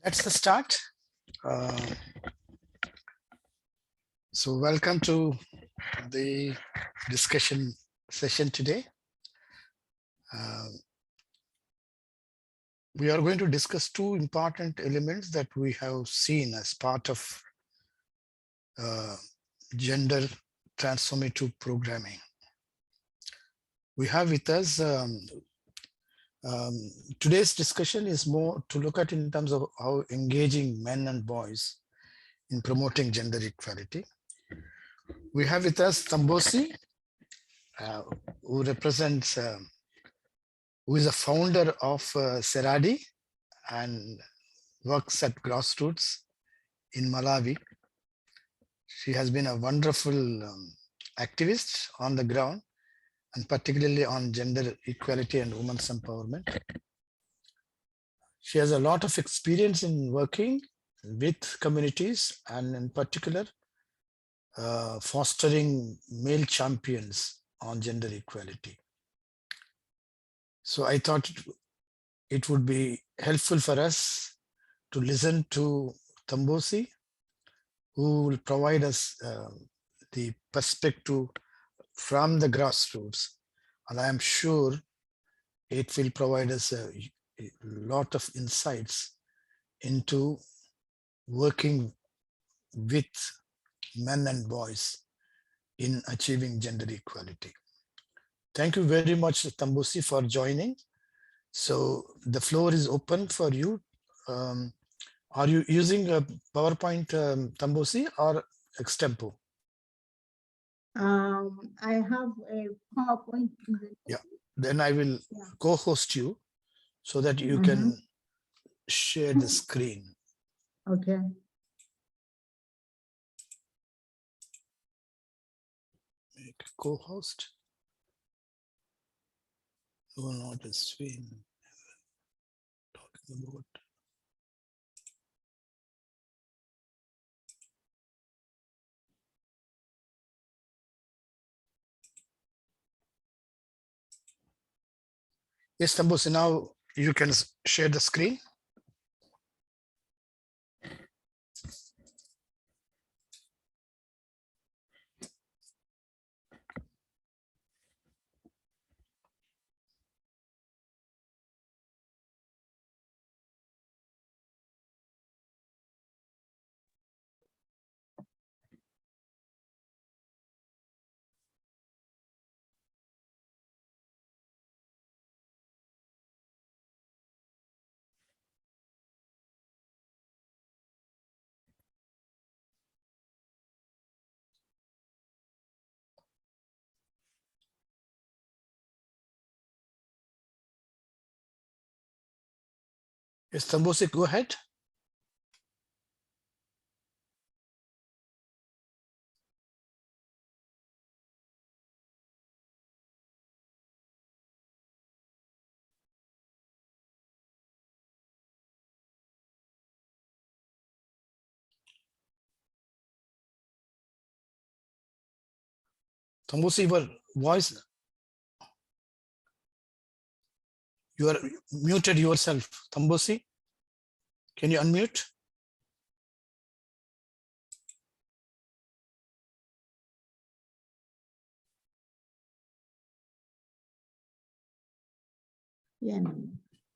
Let's start. So welcome to the discussion session today. We are going to discuss two important elements that we have seen as part of gender transformative programming. We have with us today's discussion is more to look at in terms of how engaging men and boys in promoting gender equality. We have with us Tambosi, who represents, who is a founder of Seradi and works at Grassroots in Malawi. She has been a wonderful activist on the ground, and particularly on gender equality and women's empowerment. She has a lot of experience in working with communities and in particular fostering male champions on gender equality. So I thought it would be helpful for us to listen to Tambosi, who will provide us the perspective from the grassroots. And I am sure it will provide us a lot of insights into working with men and boys in achieving gender equality. Thank you very much, Tambosi, for joining. So the floor is open for you. Are you using a PowerPoint, Tambosi, or Extempo? I have a PowerPoint. Yeah, then I will co-host you so that you can share the screen. Okay. Make co-host. No, not a screen. Talking about. Yes, Tambosi, now you can share the screen. Yes, Tambosi, go ahead. Tambosi, your voice, you are muted yourself. Tambosi, can you unmute? Yeah.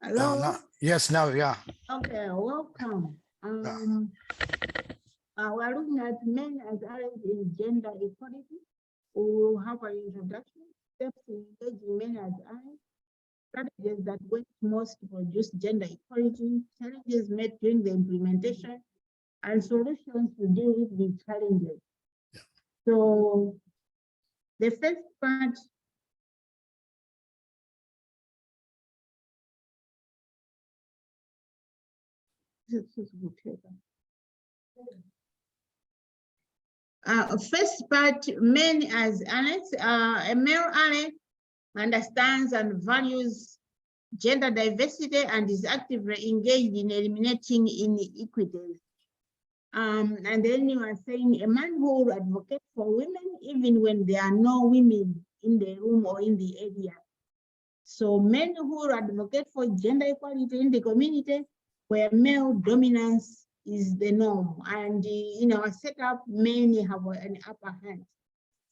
Hello. Now, yes, now, yeah. Okay, welcome. We're looking at men as allies in gender equality. We will have an introduction, steps in engaging men as allies, strategies that work most to produce gender equality, challenges met during the implementation, and solutions to deal with the challenges. Yeah. So the first part. First part, men as allies. A male ally understands and values gender diversity and is actively engaged in eliminating inequities. And then you are saying a man who will advocate for women even when there are no women in the room or in the area. So men who will advocate for gender equality in the community where male dominance is the norm. And in our setup, men have an upper hand.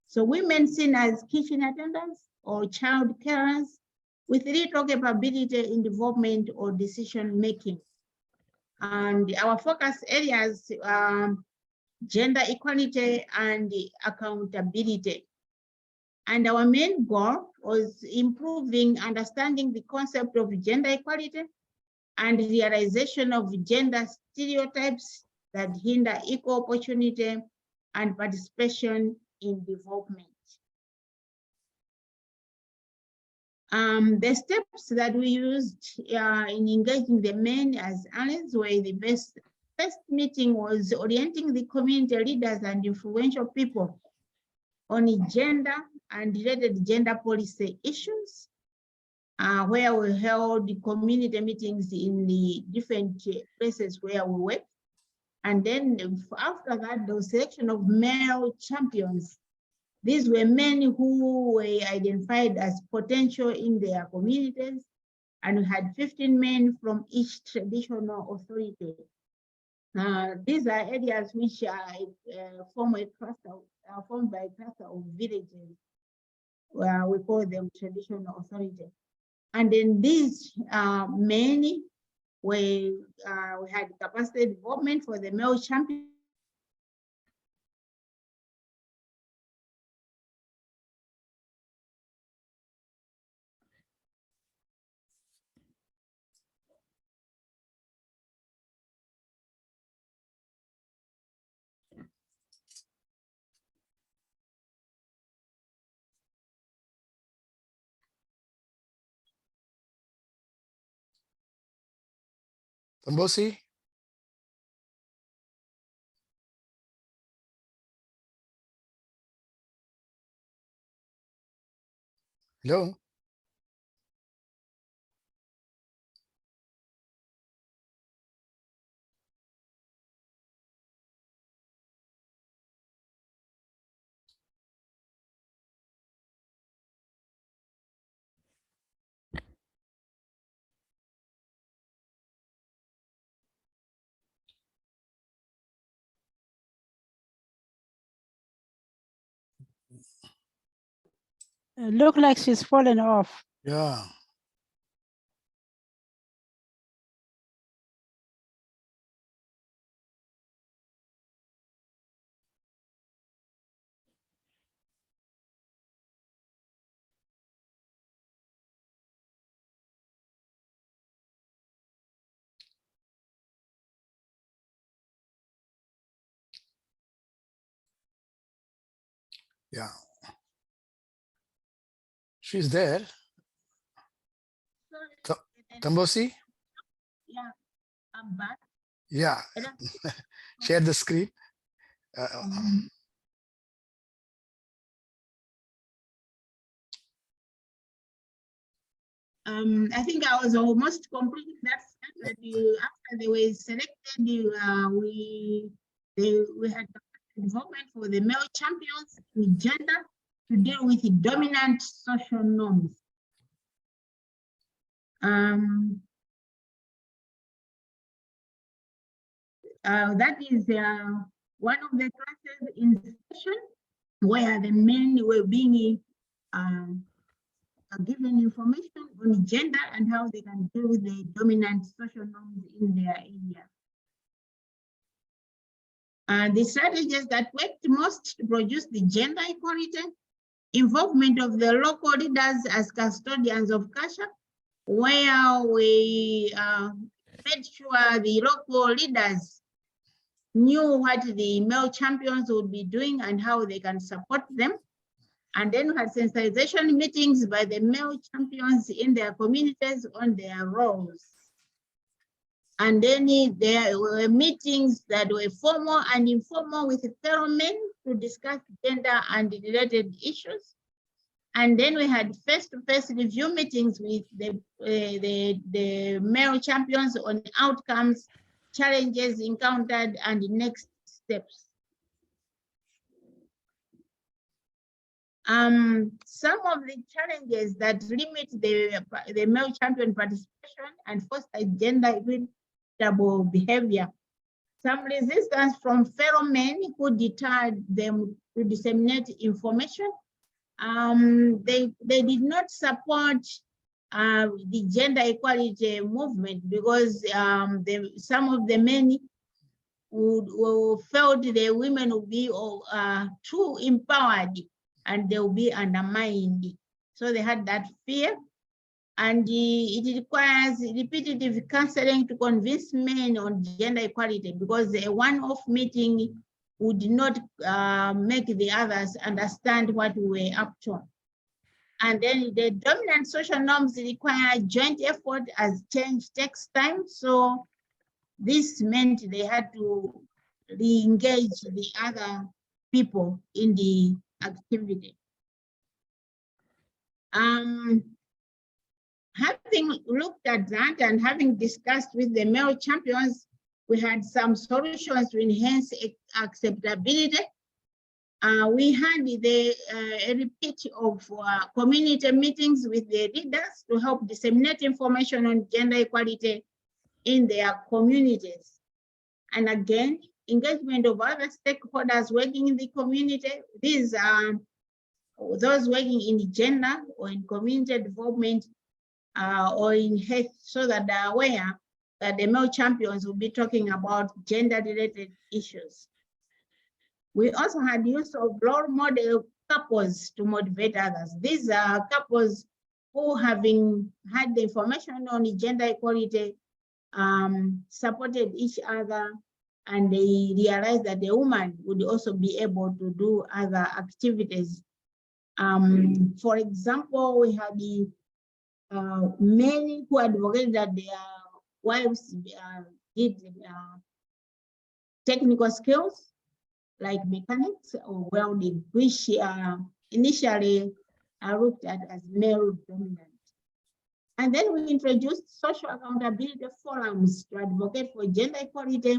So women seen as kitchen attendants or child carers with little capability in development or decision making. And our focus areas, gender equality and accountability. And our main goal was improving understanding the concept of gender equality and realization of gender stereotypes that hinder equal opportunity and participation in development. The steps that we used in engaging the men as allies were the best. First meeting was orienting the community leaders and influential people on gender and related gender policy issues, where we held community meetings in the different places where we work. And then after that, the selection of male champions. These were men who were identified as potential in their communities, and we had 15 men from each traditional authority. These are areas which are formed by a cluster of villages, where we call them traditional authority. And then these men we had capacity development for the male champion. Tambosi? Hello? Look like she's fallen off. Yeah. Yeah. She's there. Tambosi? Yeah, I'm back. Yeah. Share the screen. I think I was almost completing that step that you, after they were selected, we had development for the male champions in gender to deal with the dominant social norms. That is one of the classes in the session where the men were being given information on gender and how they can deal with the dominant social norms in their area. The strategies that worked most to produce the gender equality, involvement of the local leaders as custodians of culture, where we made sure the local leaders knew what the male champions would be doing and how they can support them. And then we had sensitization meetings by the male champions in their communities on their roles. And then there were meetings that were formal and informal with fellow men to discuss gender and related issues. And then we had face-to-face review meetings with the male champions on outcomes, challenges encountered, and the next steps. Some of the challenges that limit the male champion participation and foster gender equity unacceptable behavior. Some resistance from fellow men who deterred them to disseminate information. They did not support the gender equality movement because some of the men who felt the women would be too empowered and they will be undermined. So they had that fear. And it requires repetitive counseling to convince men on gender equality because a one-off meeting would not make the others understand what we were up to. And then the dominant social norms require joint effort as change takes time. So this meant they had to re-engage the other people in the activity. Having looked at that and having discussed with the male champions, we had some solutions to enhance acceptability. We had a repeat of community meetings with the leaders to help disseminate information on gender equality in their communities. And again, engagement of other stakeholders working in the community. These are those working in gender or in community development or in health, so that they are aware that the male champions will be talking about gender-related issues. We also had use of role model couples to motivate others. These are couples who, having had the information on gender equality, supported each other, and they realized that the woman would also be able to do other activities. For example, we had the many who advocated that their wives did technical skills like mechanics or welding, which initially looked at as male dominant. And then we introduced social accountability forums to advocate for gender equality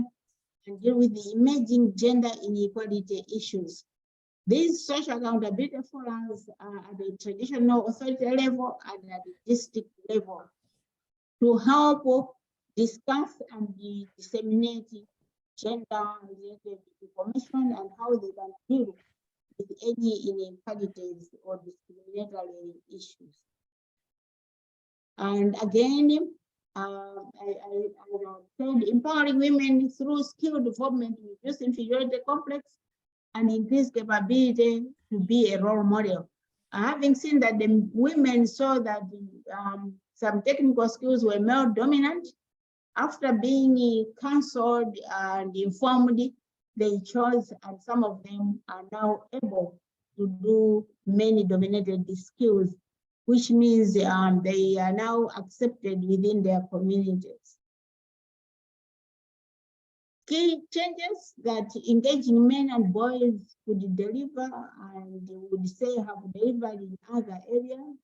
and deal with the emerging gender inequality issues. These social accountability forums are at the traditional authority level and at the district level to help discuss and disseminate gender-related information and how they can deal with any inequalities or discriminatory issues. And again, I said empowering women through skill development, reduce inferiority complex, and increase capability to be a role model. Having seen that the women saw that some technical skills were male dominant, after being counseled and informed, they chose, and some of them are now able to do many dominated skills, which means they are now accepted within their communities. Key changes that engaging men and boys could deliver and would say have delivered in other areas.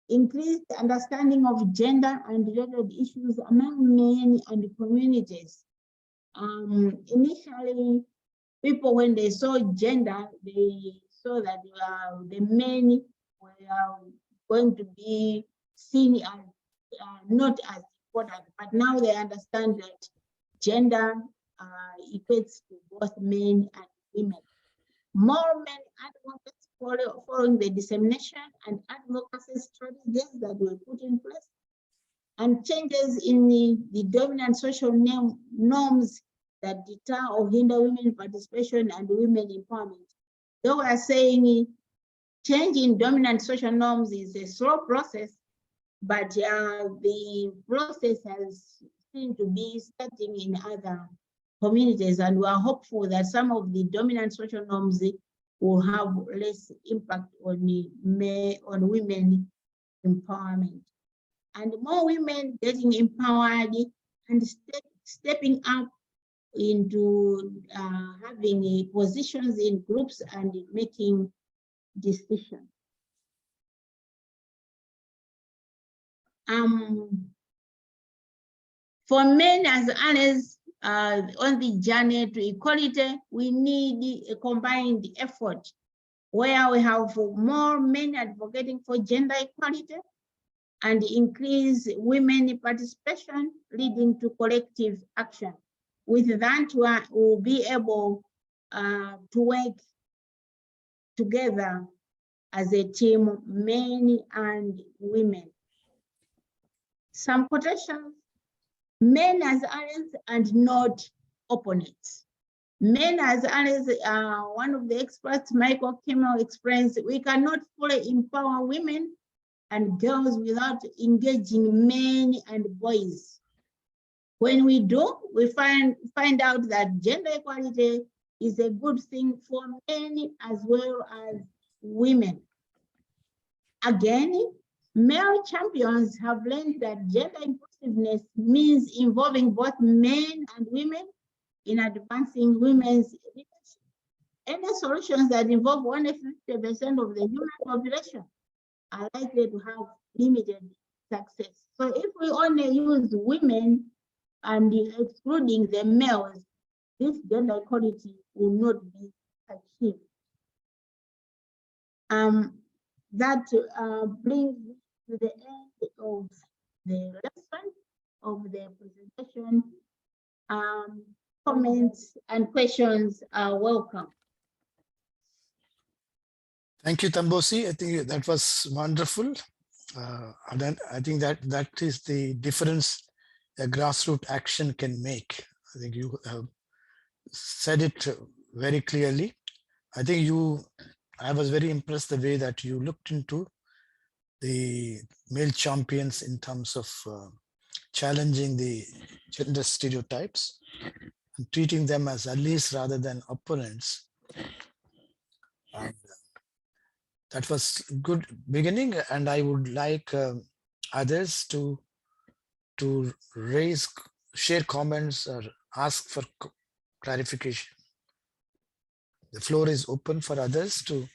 Increased understanding of gender and related issues among men and communities. Initially, people, when they saw gender, they saw that the men were going to be seen as not as important, but now they understand that gender equates to both men and women. More men advocates following the dissemination and advocacy strategies that were put in place, and changes in the dominant social norms that deter or hinder women participation and women empowerment. Though we are saying change in dominant social norms is a slow process, but the process has seemed to be starting in other communities, and we are hopeful that some of the dominant social norms will have less impact on women empowerment. And more women getting empowered and stepping up into having positions in groups and making decisions. For men as allies on the journey to equality, we need a combined effort where we have more men advocating for gender equality and increase women participation, leading to collective action. With that, we'll be able to work together as a team, men and women. Some quotations: men as allies and not opponents. Men as allies, one of the experts, Michael Kimmel, explains, we cannot fully empower women and girls without engaging men and boys. When we do, we find out that gender equality is a good thing for men as well as women. Again, male champions have learned that gender inclusiveness means involving both men and women in advancing women's leadership. Any solutions that involve only 50% of the human population are likely to have limited success. So if we only use women and excluding the males, this gender equality will not be achieved. That brings me to the end of the lesson, of the presentation. Comments and questions are welcome. Thank you, Tambosi. I think that was wonderful. And then I think that is the difference a grassroots action can make. I think you have said it very clearly. I was very impressed the way that you looked into the male champions in terms of challenging the gender stereotypes and treating them as allies rather than opponents. And that was good beginning, and I would like others to share comments or ask for clarification. The floor is open for others to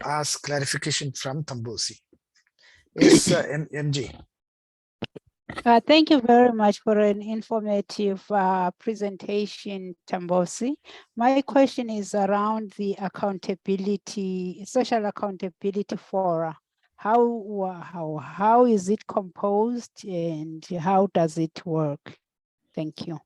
ask clarification from Tambosi. Yes, MG. Thank you very much for an informative presentation, Tambosi. My question is around the accountability, social accountability fora. How is it composed and how does it work? Thank you.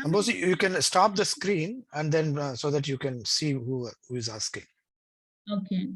Tambosi, you can stop the screen and then so that you can see who is asking. Okay.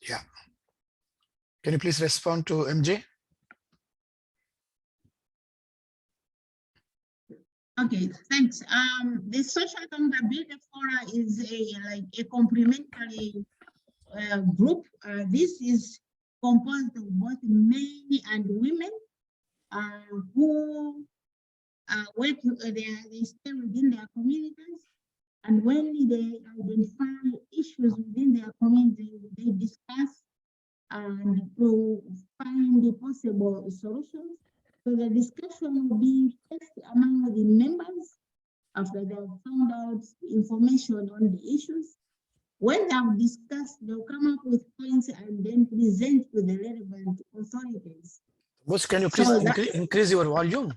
Yeah. Can you please respond to MJ? Okay, thanks. The social accountability fora is a complementary group. This is composed of both men and women who work. They stay within their communities, and when they identify issues within their community, they discuss and to find the possible solutions. So the discussion will be first among the members after they have found out information on the issues. When they have discussed, they'll come up with points and then present to the relevant authorities. Boss, can you please increase your volume?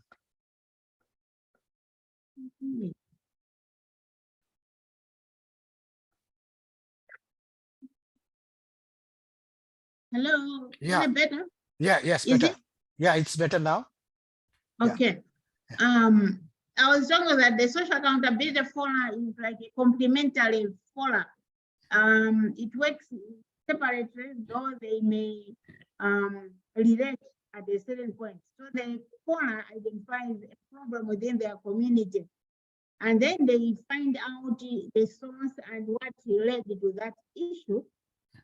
Hello, Yeah. is it better? Yeah, yes, Is better. it? Yeah, it's better now. Okay. Yeah. I was talking that the social accountability forum is like a complementary forum. It works separately, though they may relate at a certain point. So the forum identifies a problem within their community, and then they find out the source and what led to that issue.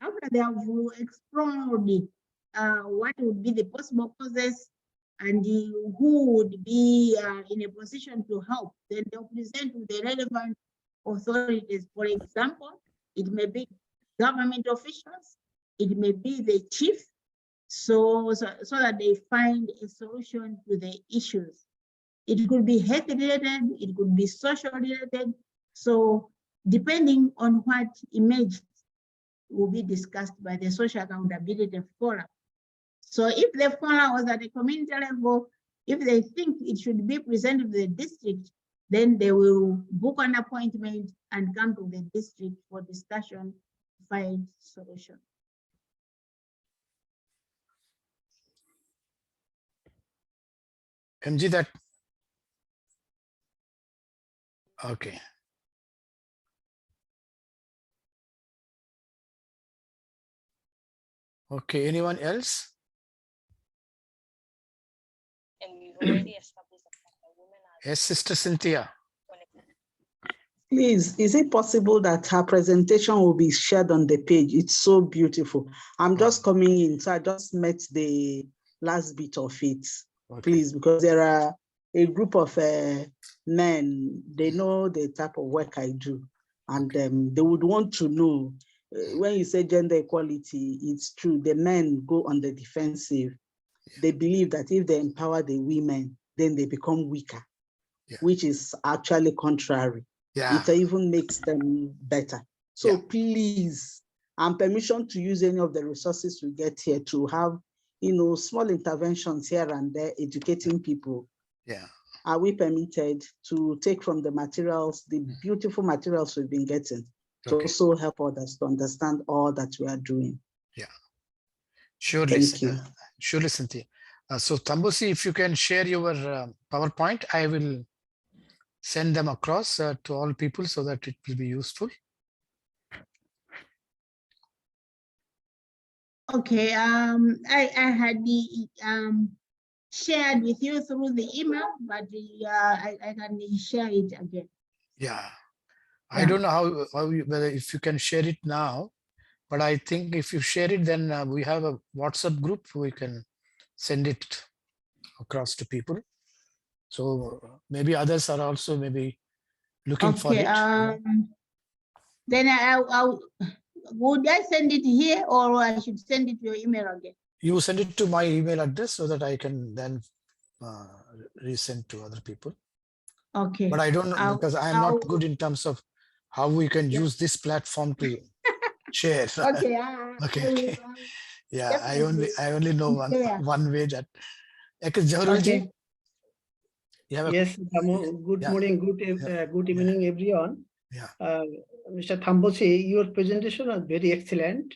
After they have explored what would be the possible causes and who would be in a position to help, then they'll present to the relevant authorities. For example, it may be government officials, it may be the chief, so that they find a solution to the issues. It could be health related, it could be social related. So depending on what emerged will be discussed by the Social Accountability Forum. So if the forum was at a community level, if they think it should be presented to the district, then they will book an appointment and come to the district for discussion to find solution. MG, that okay. Okay, anyone else? And we've already established that women are Yes, Sister Cynthia. Please, is it possible that her presentation will be shared on the page? It's so beautiful. I'm just coming in, so I just met the last bit of it. Okay. Please, because there are a group of men, they know the type of work I do, and they would want to know, when you say gender equality, it's true, the men go on the defensive. They believe that if they empower the women, then they become weaker, which is actually contrary. Yeah. It even makes them better. So please, and permission to use any of the resources we get here to have, small interventions here and there, educating people. Yeah. Are we permitted to take from the materials, the beautiful materials we've been getting, to also help others to understand all that we are doing? Yeah. Surely. Thank you. Surely, Cynthia. So Tambusi, if you can share your PowerPoint, I will send them across to all people so that it will be useful. Okay, I had the shared with you through the email, but I can share it again. Yeah. I don't know whether if you can share it now, but I think if you share it, then we have a WhatsApp group, we can send it across to people. So maybe others are also maybe looking for it. Then would I send it here, or I should send it to your email again? You send it to my email address so that I can then resend to other people. Okay. But I don't know, because I am not good in terms of how we can use this platform to share. Okay. Okay. Yeah, I only know one way that. Okay. Yes, good Yeah. morning, good evening, everyone. Yeah. Mr. Tambusi, your presentation was very excellent,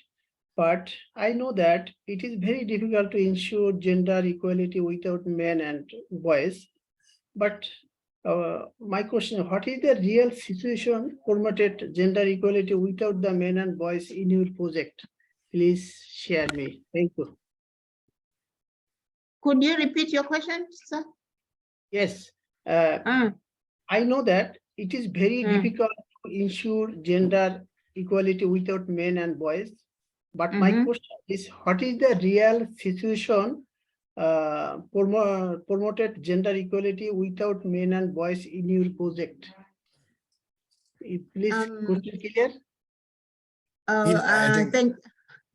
but I know that it is very difficult to ensure gender equality without men and boys. But my question, what is the real situation promoted gender equality without the men and boys in your project? Please share me. Thank you. Could you repeat your question, sir? Yes. I know that it is very difficult to ensure gender equality without men and boys. But my question is, what is the real situation promoted gender equality without men and boys in your project? Please, could you clear? I think,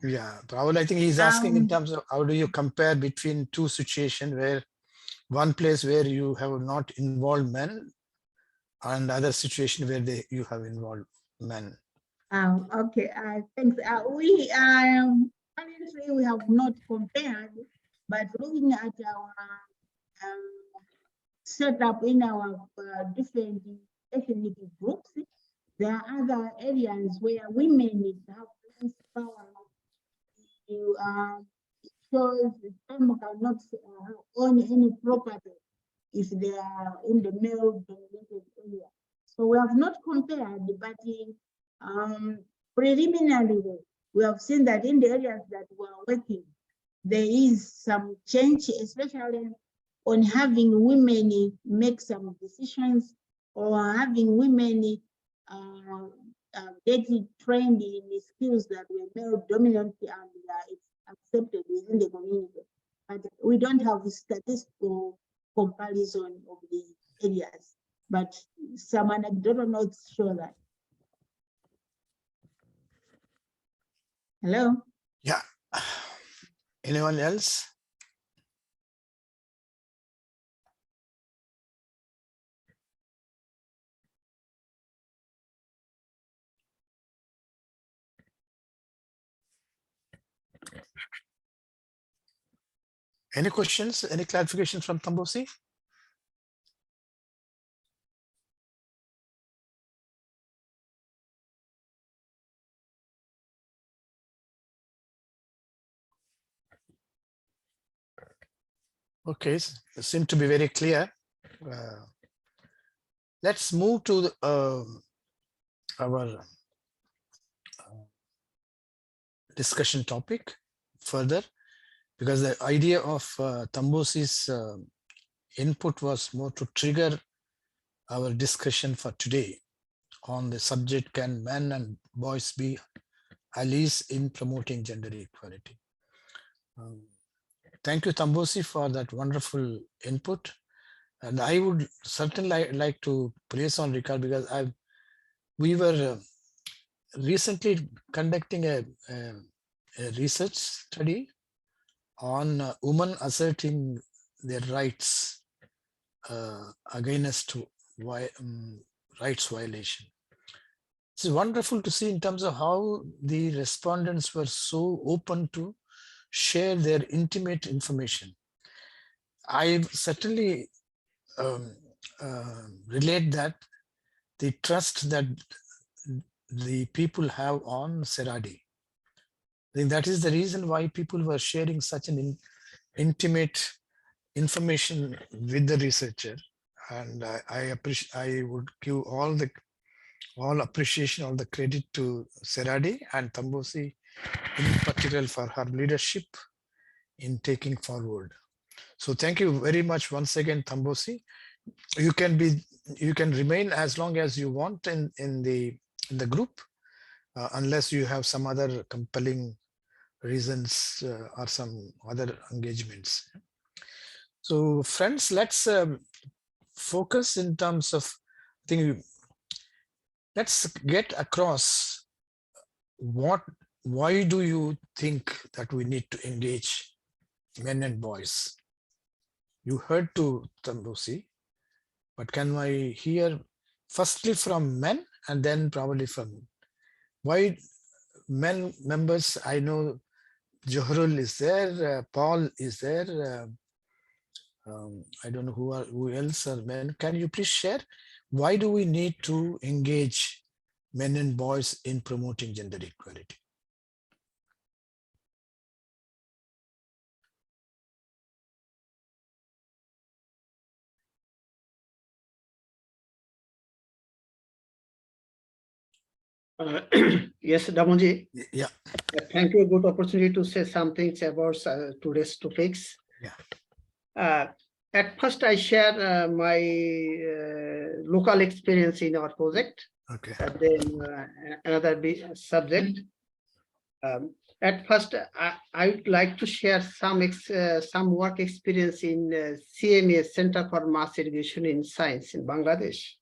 yeah, Rahul, I think he's asking in terms of how do you compare between two situations where one place where you have not involved men and other situation where you have involved men. Okay, thanks. We currently we have not compared, but looking at our setup in our different ethnic groups, there are other areas where women have less power to shows them cannot own any property if they are in the male-dominated area. So we have not compared, but preliminarily, we have seen that in the areas that we are working, there is some change, especially on having women make some decisions or having women getting trained in the skills that were male-dominant and it's accepted within the community. But we don't have a statistical comparison of the areas, but some anecdotal notes show that. Hello? Yeah, Anyone else? Any questions? Any clarifications from Tambosi? Okay, it seemed to be very clear. Let's move to the, our discussion topic further, because the idea of Tambosi's input was more to trigger our discussion for today on the subject, can men and boys be allies in promoting gender equality? Thank you, Tambosi, for that wonderful input. And I would certainly like to place on record, because we were recently conducting a research study on women asserting their rights against rights violation. It's wonderful to see in terms of how the respondents were so open to share their intimate information. I certainly relate that the trust that the people have on Seradi. I think that is the reason why people were sharing such an intimate information with the researcher. And I would give all appreciation, all the credit to Seradi and Tambosi in particular for her leadership in taking forward. So thank you very much once again, Tambosi. You can remain as long as you want in the group, unless you have some other compelling reasons or some other engagements. So friends, let's focus in terms of, I think, let's get across why do you think that we need to engage men and boys? You heard to Tambosi, but can I hear firstly from men and then probably from why men members? I know Johrul is there, Paul is there. I don't know who else are men. Can you please share why do we need to engage men and boys in promoting gender equality? Yes, Damonji. Yeah. Thank you. Good opportunity to say some things about today's topics. Yeah. At first, I share my local experience in our project. Okay. And then another subject. At first, I would like to share some work experience in CMA, Center for Mass Education in Science in Bangladesh.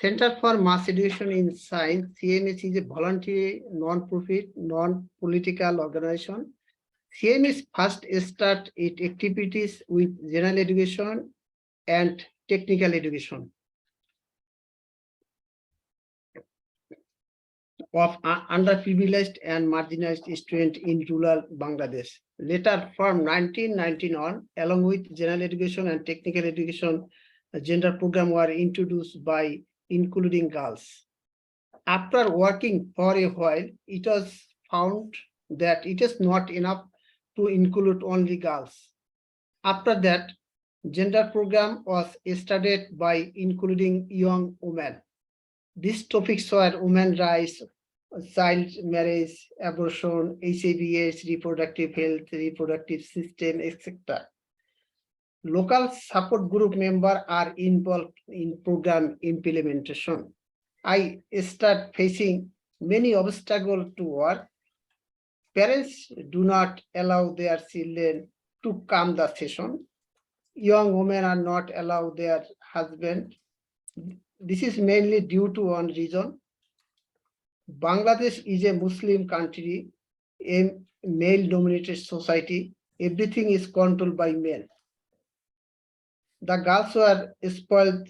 Center for Mass Education in Science, CMS, is a voluntary, non-profit, non-political organization. CMS first start its activities with general education and technical education of underprivileged and marginalized students in rural Bangladesh. Later, from 1919 on, along with general education and technical education, a gender program were introduced by including girls. After working for a while, it was found that it is not enough to include only girls. After that, gender program was started by including young women. These topics were women's rights, child marriage, abortion, HIV/AIDS, reproductive health, reproductive system, etc. Local support group members are involved in program implementation. I start facing many obstacles to work. Parents do not allow their children to come the session. Young women are not allowed their husband. This is mainly due to one reason. Bangladesh is a Muslim country. male-dominated society. Everything is controlled by men. The girls were spoiled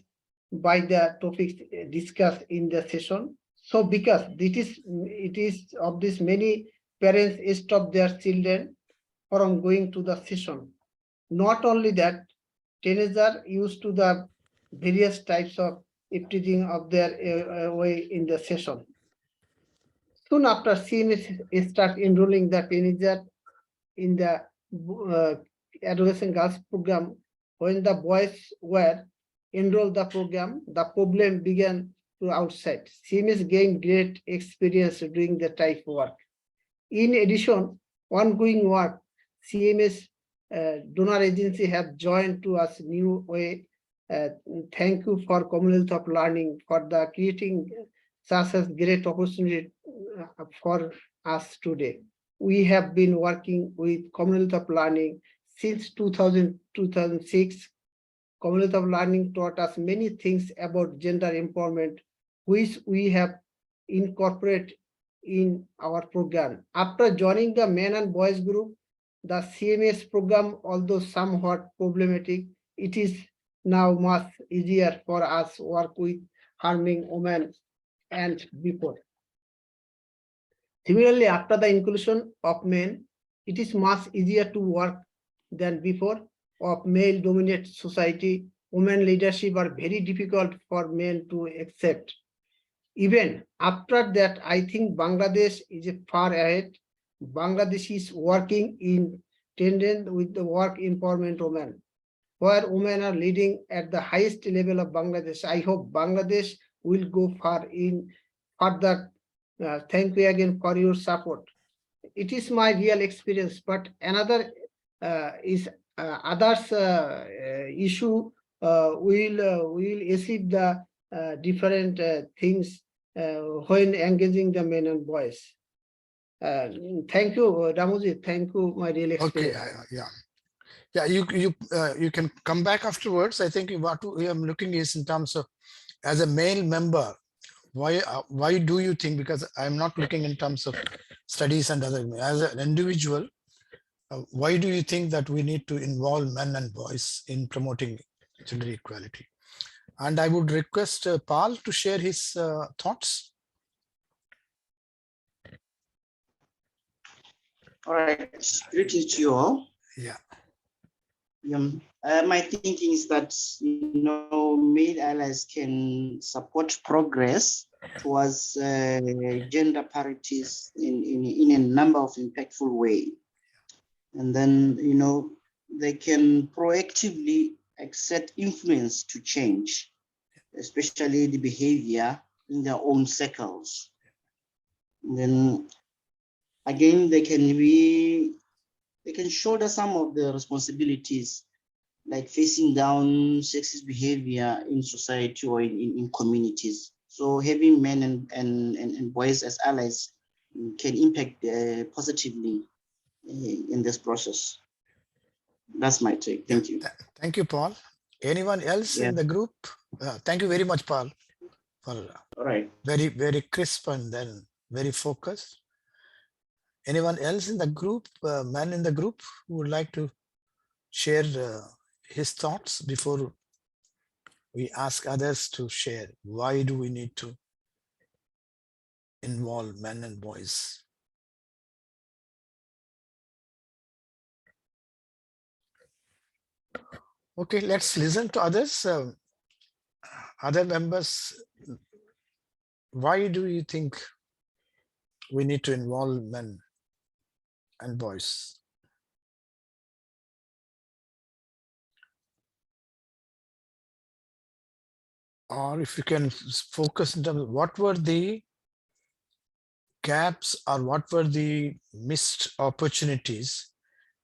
by the topics discussed in the session. So because it is of this, many parents stop their children from going to the session. Not only that, teenagers used to the various types of teaching of their way in the session. Soon after, CNS start enrolling the teenager in the adolescent girls program. When the boys were enrolled the program, the problem began to outside. CMS gained great experience doing the type work. In addition, ongoing work, CMS donor agency have joined to us new way. Thank you for Commonwealth of Learning for the creating such a great opportunity for us today. We have been working with Commonwealth of Learning since 2006. Commonwealth of Learning taught us many things about gender empowerment, which we have incorporated in our program. After joining the men and boys group, the CMS program, although somewhat problematic, it is now much easier for us to work with harming women and before. Similarly, after the inclusion of men, it is much easier to work than before. Of male-dominated society, women leadership are very difficult for men to accept. Even after that, I think Bangladesh is far ahead. Bangladesh is working in tandem with the work empowerment women, where women are leading at the highest level of Bangladesh. I hope Bangladesh will go far in further. Thank you again for your support. It is my real experience, but another is others issue will achieve the different things when engaging the men and boys. Thank you, Damoji. Thank you, my real experience. Okay, yeah. You can come back afterwards. I think what we are looking is in terms of as a male member, why do you think, because I'm not looking in terms of studies and other, as an individual, why do you think that we need to involve men and boys in promoting gender equality? And I would request Paul to share his thoughts. All right, greetings to you all. Yeah. My thinking is that, male allies can support progress towards gender parities in a number of impactful ways. And then, they can proactively exert influence to change, especially the behavior in their own circles. And then again, they can shoulder some of the responsibilities, like facing down sexist behavior in society or in communities. So having men and boys as allies can impact positively in this process. That's my take. Thank you. Thank you, Paul. Anyone else in the group? Thank you very much, Paul, for All right. very, very crisp and then very focused. Anyone else in the group, man in the group, who would like to share his thoughts before we ask others to share? Why do we need to involve men and boys? Okay, let's listen to others. Other members, why do you think we need to involve men and boys? Or if you can focus in terms of what were the gaps or what were the missed opportunities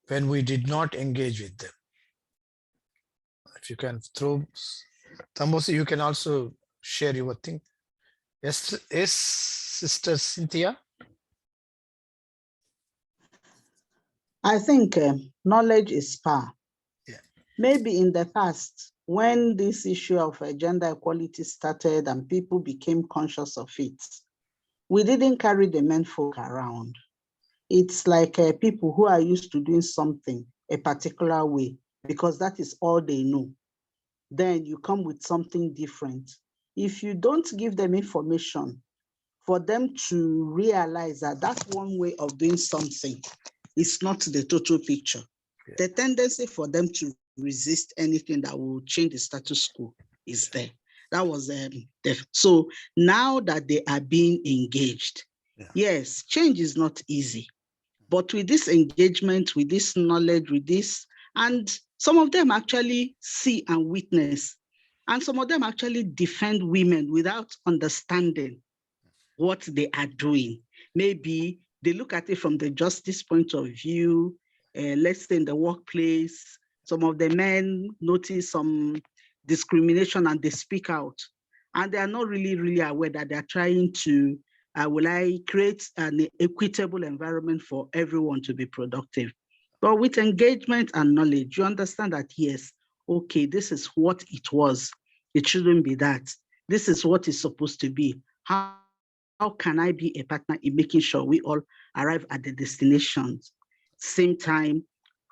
when we did not engage with them. If you can throw, Tambosi, you can also share your thing. Yes, Sister Cynthia. I think knowledge is power. Yeah. Maybe in the past, when this issue of gender equality started and people became conscious of it, we didn't carry the men folk around. it's like people who are used to doing something a particular way because that is all they know. Then you come with something different. If you don't give them information for them to realize that that one way of doing something is not the total picture, the tendency for them to resist anything that will change the status quo is there. That was so now that they are being engaged, yes, change is not easy, but with this engagement, with this knowledge, with this, and some of them actually see and witness, and some of them actually defend women without understanding what they are doing. Maybe they look at it from the justice point of view, let's say in the workplace, some of the men notice some discrimination and they speak out. And they are not really aware that they're trying to, create an equitable environment for everyone to be productive. But with engagement and knowledge, you understand that, yes, okay, this is what it was. It shouldn't be that. This is what it's supposed to be. How can I be a partner in making sure we all arrive at the destinations? Same time,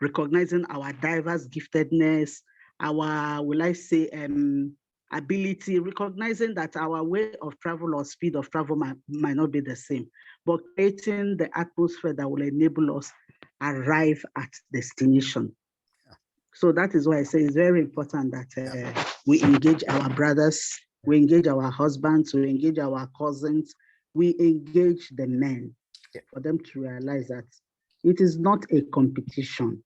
recognizing our diverse giftedness, our, ability, recognizing that our way of travel or speed of travel might not be the same, but creating the atmosphere that will enable us arrive at destination. So that is why I say it's very important that we engage our brothers, we engage our husbands, we engage our cousins, we engage the men for them to realize that it is not a competition.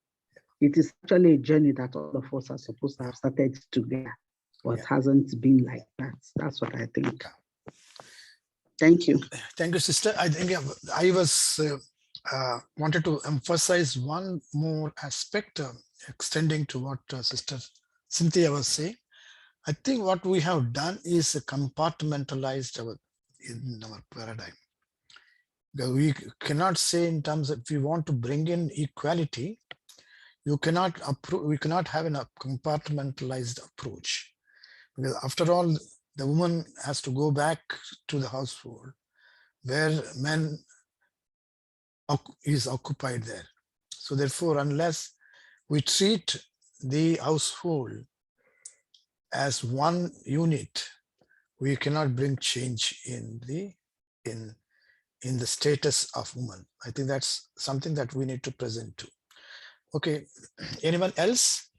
It is actually a journey that all of us are supposed to have started together, but hasn't been like that. That's what I think. Thank you. Thank you, sister. I think I was wanted to emphasize one more aspect, extending to what Sister Cynthia was saying. I think what we have done is compartmentalized in our paradigm. We cannot say in terms of, if we want to bring in equality, we cannot have a compartmentalized approach. Because after all, the woman has to go back to the household where man is occupied there. So therefore, unless we treat the household as one unit, we cannot bring change in the status of woman. I think that's something that we need to present to. Okay, anyone else?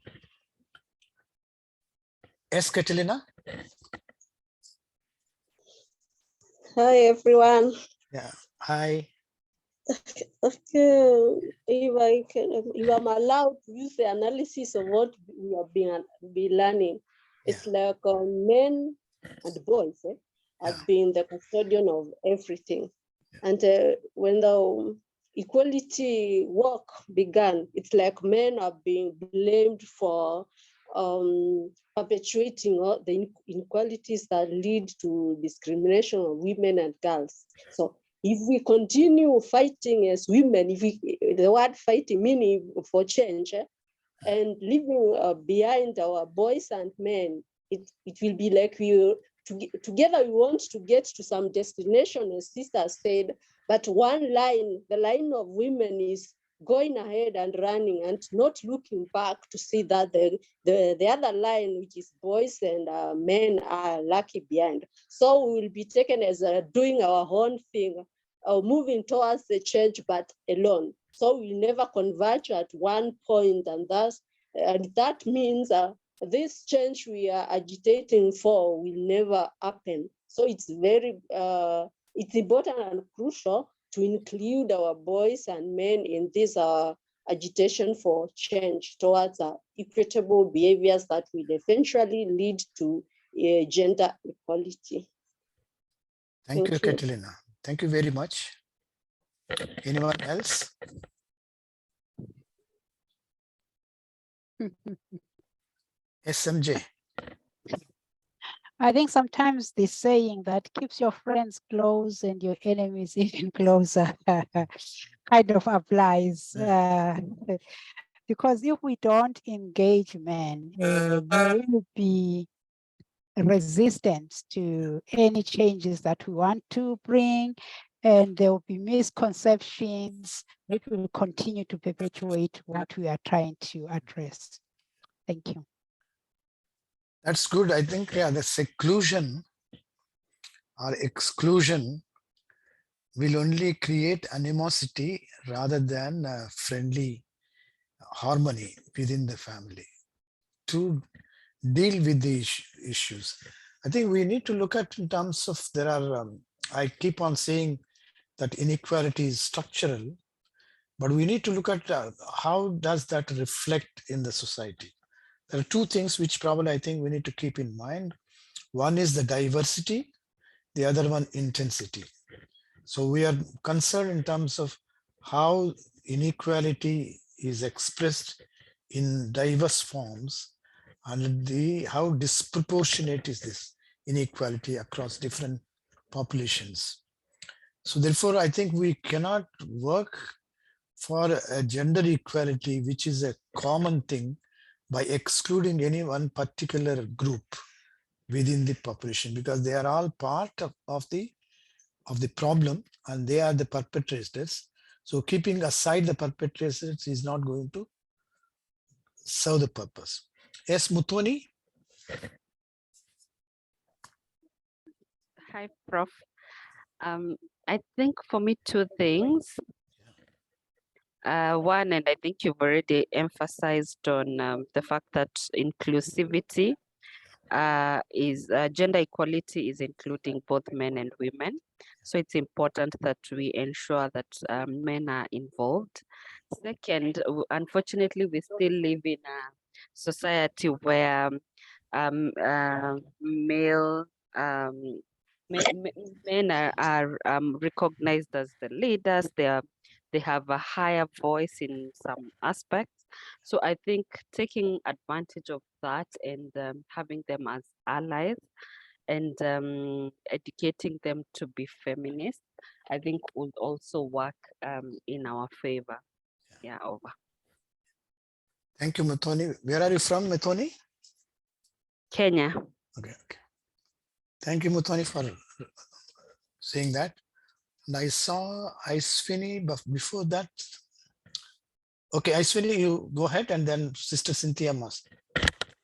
Yes, Catalina? Hi, everyone. Yeah, hi. Okay, if I'm allowed to use the analysis of what we have been learning, it's like men and boys have been the custodian of everything. And when the equality work began, it's like men are being blamed for perpetuating all the inequalities that lead to discrimination of women and girls. So if we continue fighting as women, the word fighting meaning for change, and leaving behind our boys and men, it will be like together we want to get to some destination, as sister said, but one line, the line of women is going ahead and running and not looking back to see that the other line, which is boys and men, are lucky behind. So we will be taken as doing our own thing, moving towards the change, but alone. So we never converge at one point, and that means this change we are agitating for will never happen. So it's very it's important and crucial to include our boys and men in this agitation for change towards equitable behaviors that will eventually lead to gender equality. Thank you, Catalina. Thank you very much. Anyone else? SMJ. I think sometimes the saying that keeps your friends close and your enemies even closer kind of applies. Because if we don't engage men, there will be resistance to any changes that we want to bring. and there will be misconceptions which will continue to perpetuate what we are trying to address. Thank you. That's good. I think, yeah, the seclusion or exclusion will only create animosity rather than friendly harmony within the family to deal with the issues. I think we need to look at in terms of there are, I keep on saying that inequality is structural, but we need to look at how does that reflect in the society. There are two things which probably I think we need to keep in mind. One is the diversity, the other one intensity. So we are concerned in terms of how inequality is expressed in diverse forms and how disproportionate is this inequality across different populations. So therefore, I think we cannot work for a gender equality, which is a common thing, by excluding any one particular group within the population, because they are all part of the problem and they are the perpetrators. So keeping aside the perpetrators is not going to serve the purpose. Yes, Muthoni? Hi, Prof. I think for me, two things. One, and I think you've already emphasized on the fact that inclusivity is gender equality is including both men and women. So it's important that we ensure that men are involved. Second, unfortunately, we still live in a society where male men are recognized as the leaders. They have a higher voice in some aspects. So I think taking advantage of that and having them as allies and educating them to be feminist, I think would also work in our favor. Yeah, over. Thank you, Muthoni. Where are you from, Muthoni? Kenya. Okay. Thank you, Muthoni, for saying that. And I saw Aiswini, but before that, okay, Aiswini, you go ahead, and then Sister Cynthia must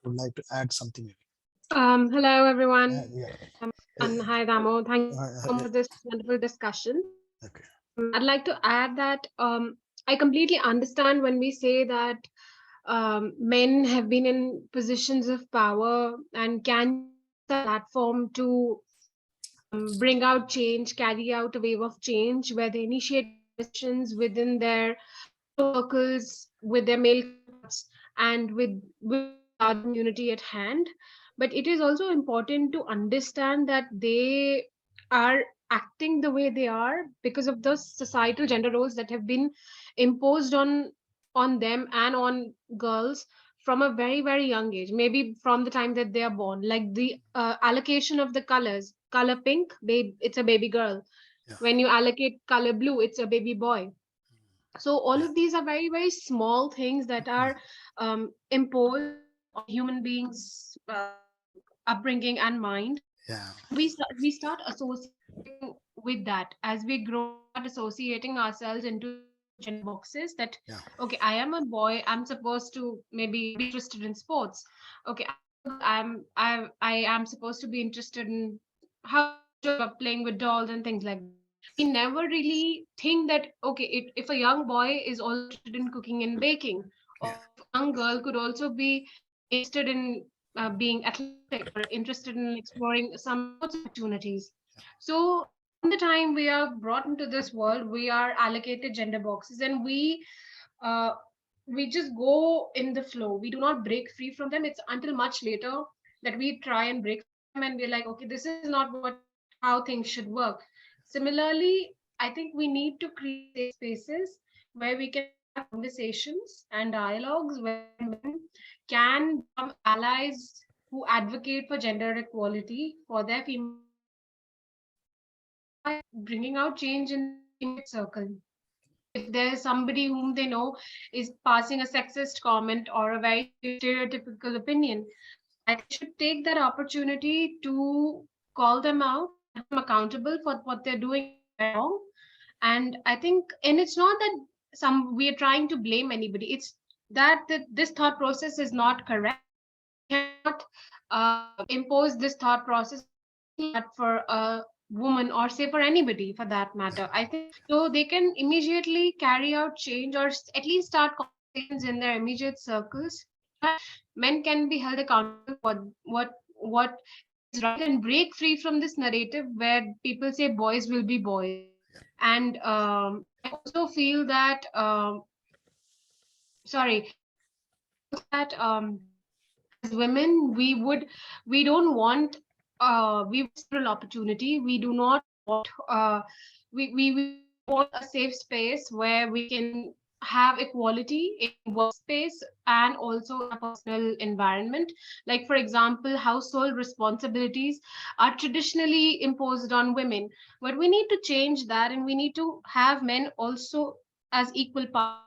would like to add something. Hello, everyone. Yeah. And hi, Damo. Thank you for this wonderful discussion. Okay. I'd like to add that I completely understand when we say that men have been in positions of power and can use the platform to bring out change, carry out a wave of change where they initiate decisions within their circles, with their male counterparts, and with our community at hand. But it is also important to understand that they are acting the way they are because of the societal gender roles that have been imposed on them and on girls from a very, very young age, maybe from the time that they are born. Like the allocation of the colors, color pink, it's a baby girl. Yeah. When you allocate color blue, it's a baby boy. So all of these are very, very small things that are imposed on human beings' upbringing and mind. Yeah. We start associating with that as we grow, associating ourselves into gender boxes that, okay, I am a boy, I'm supposed to maybe be interested in sports. Okay, I am supposed to be interested in how playing with dolls and things like that. We never really think that, okay, if a young boy is also interested in cooking and baking, or if a young girl could also be interested in being athletic or interested in exploring some sports opportunities. So from the time we are brought into this world, we are allocated gender boxes, and we just go in the flow. We do not break free from them. It's until much later that we try and break them, and we're like, okay, this is not how things should work. Similarly, I think we need to create spaces where we can have conversations and dialogues where men can become allies who advocate for gender equality for their female, bringing out change in the immediate circle. If there's somebody whom they know is passing a sexist comment or a very stereotypical opinion, I should take that opportunity to call them out, accountable for what they're doing wrong, And I think, and it's not that we are trying to blame anybody. It's that this thought process is not correct. You cannot impose this thought process for a woman, or say for anybody for that matter. I think so they can immediately carry out change, or at least start conversations in their immediate circles. Men can be held accountable for what is right, and break free from this narrative where people say boys will be boys. And I also feel that sorry that as women we don't want we want equal opportunity. We do not want we want a safe space where we can have equality in workspace and also in a personal environment. Like, for example, household responsibilities are traditionally imposed on women, but we need to change that, and we need to have men also as equal partners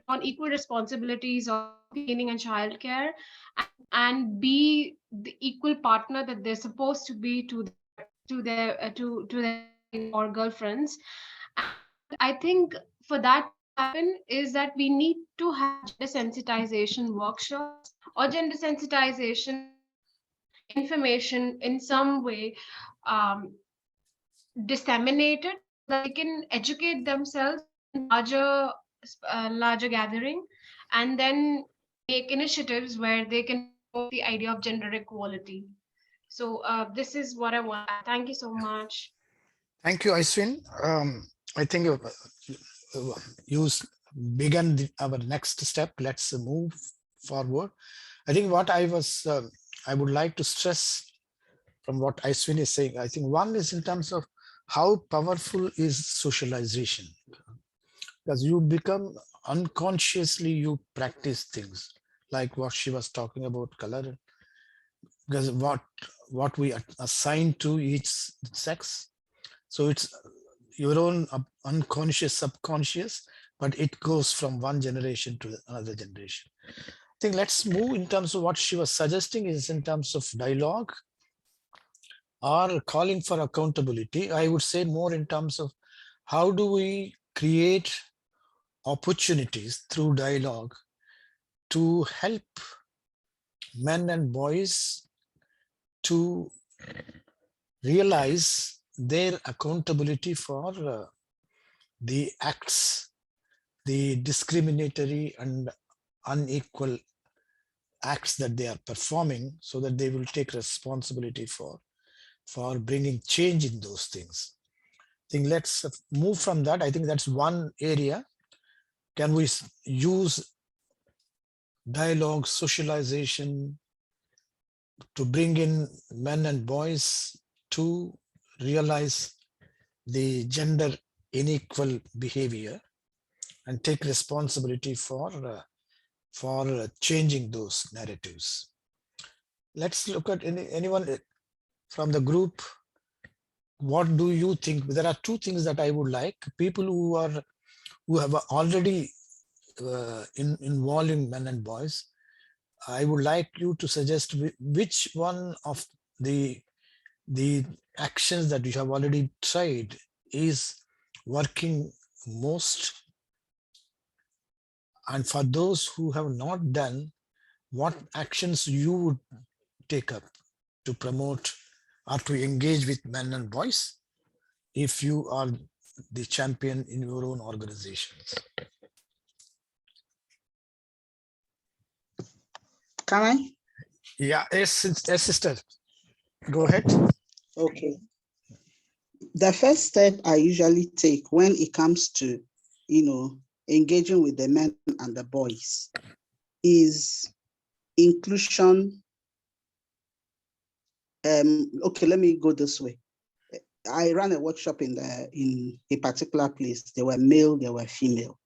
on equal responsibilities of cleaning and childcare, and be the equal partner that they're supposed to be to their or girlfriends. And I think for that to happen is that we need to have gender sensitization workshops or gender sensitization information in some way disseminated, so that they can educate themselves in larger gathering, and then make initiatives where they can promote the idea of gender equality. So this is what I want. Thank you so much. Thank you, Aiswin. I think you began our next step. Let's move forward. I think what I would like to stress from what Aiswin is saying, I think one is in terms of how powerful is socialization. Because you become unconsciously, you practice things like what she was talking about, color, because what we assign to each sex. So it's your own unconscious, subconscious, but it goes from one generation to another generation. I think let's move in terms of what she was suggesting is in terms of dialogue or calling for accountability. I would say more in terms of how do we create opportunities through dialogue to help men and boys to realize their accountability for the acts, the discriminatory and unequal acts that they are performing, so that they will take responsibility for bringing change in those things. I think let's move from that. I think that's one area. Can we use dialogue, socialization to bring in men and boys to realize the gender unequal behavior and take responsibility for changing those narratives? Let's look at anyone from the group. What do you think? There are two things that I would like people who have already involving men and boys. I would like you to suggest which one of the actions that you have already tried is working most, and for those who have not done, what actions you would take up to promote or to engage with men and boys if you are the champion in your own organizations. Can I? Yeah, yes, sister. Go ahead. Okay. The first step I usually take when it comes to, engaging with the men and the boys is inclusion. Okay, let me go this way. I ran a workshop in a particular place. There were male, there were female.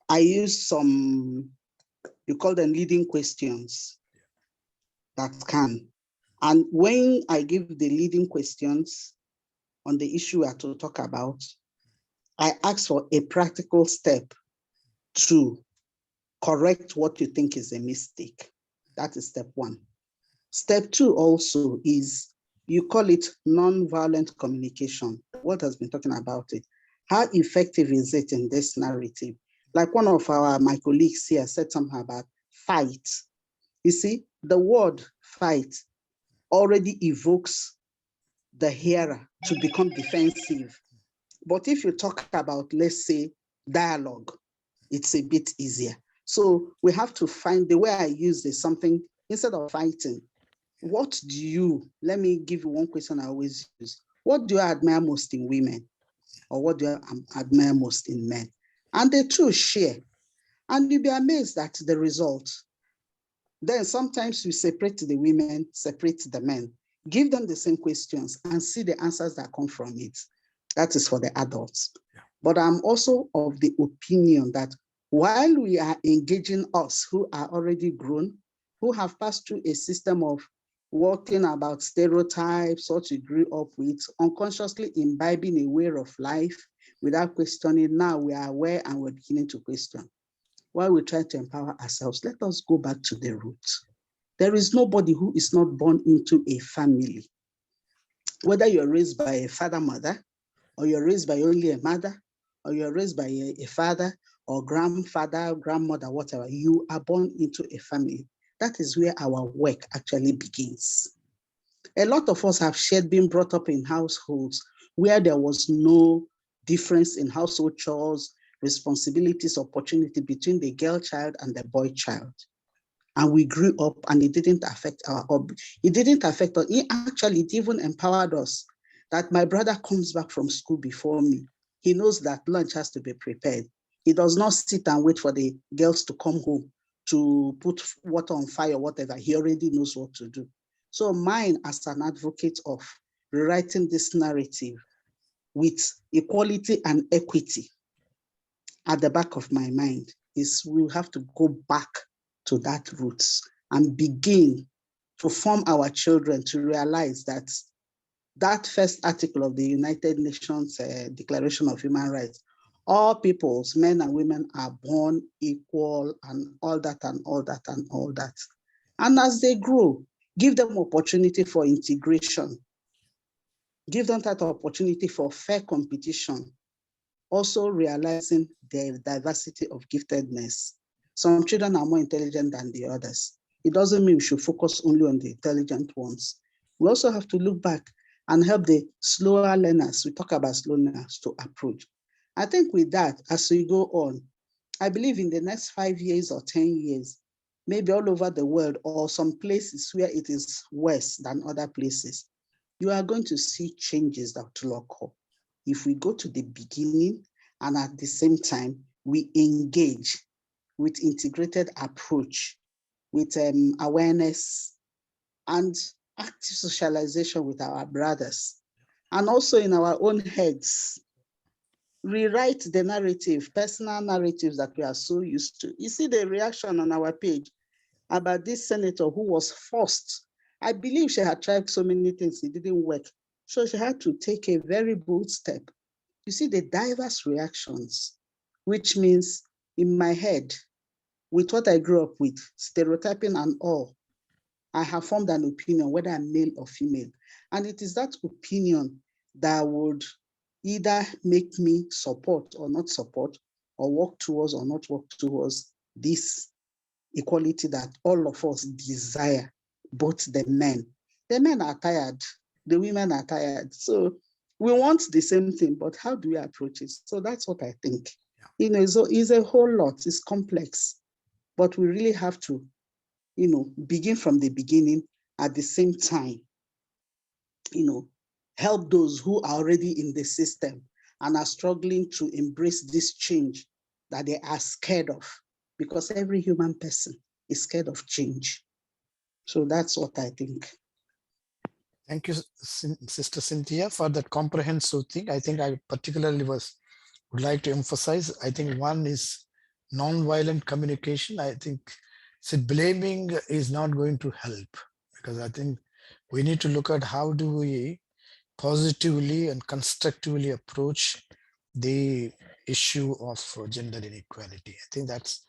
I used some, you call them leading questions that can. And when I give the leading questions on the issue we are to talk about, I ask for a practical step to correct what you think is a mistake. That is step one. Step two also is, you call it non-violent communication. world has been talking about it. How effective is it in this narrative? Like one of my colleagues here said something about fight. You see, the word fight already evokes the hearer to become defensive. But if you talk about, let's say, dialogue, it's a bit easier. So we have to find, the way I use is something, instead of fighting, what do you, let me give you one question I always use. What do you admire most in women? Or what do you admire most in men? And the two share. And you'll be amazed at the result. Then sometimes you separate the women, separate the men, give them the same questions and see the answers that come from it. That is for the adults. Yeah. But I'm also of the opinion that while we are engaging us who are already grown, who have passed through a system of working about stereotypes, what we grew up with, unconsciously imbibing a way of life without questioning, now we are aware and we're beginning to question. While we try to empower ourselves, let us go back to the roots. There is nobody who is not born into a family. Whether you're raised by a father, mother, or you're raised by only a mother, or you're raised by a father or grandfather, grandmother, whatever, you are born into a family. That is where our work actually begins. A lot of us have shared being brought up in households where there was no difference in household chores, responsibilities, opportunity between the girl child and the boy child. And we grew up and it didn't affect our hobby. It didn't affect us. It even empowered us that my brother comes back from school before me. He knows that lunch has to be prepared. He does not sit and wait for the girls to come home to put water on fire or whatever. He already knows what to do. So mine as an advocate of rewriting this narrative with equality and equity at the back of my mind is we have to go back to that roots and begin to form our children to realize that that first article of the United Nations Declaration of Human Rights, all peoples, men and women, are born equal and all that and all that and all that. And as they grow, give them opportunity for integration. Give them that opportunity for fair competition. Also realizing the diversity of giftedness. Some children are more intelligent than the others. It doesn't mean we should focus only on the intelligent ones. We also have to look back and help the slower learners, we talk about slow learners, to approach. I think with that, as we go on, I believe in the next 5 years or 10 years, maybe all over the world or some places where it is worse than other places, you are going to see changes that will occur. If we go to the beginning and at the same time, we engage with integrated approach, with awareness and active socialization with our brothers, and also in our own heads, rewrite the narrative, personal narratives that we are so used to. You see the reaction on our page about this senator who was forced. I believe she had tried so many things, it didn't work. So she had to take a very bold step. You see the diverse reactions, which means in my head, with what I grew up with, stereotyping and all, I have formed an opinion, whether I'm male or female. And it is that opinion that would either make me support or not support, or work towards or not work towards this equality that all of us desire, both the men. The men are tired, the women are tired. So we want the same thing, but how do we approach it? So that's what I think. You know, it's a whole lot, it's complex, but we really have to, you know, begin from the beginning at the same time, you know, help those who are already in the system and are struggling to embrace this change that they are scared of, because every human person is scared of change. So that's what I think. Thank you, Sister Cynthia, for that comprehensive thing. I think I particularly would like to emphasize, I think one is non-violent communication. I think blaming is not going to help, because I think we need to look at how do we positively and constructively approach the issue of gender inequality. I think that's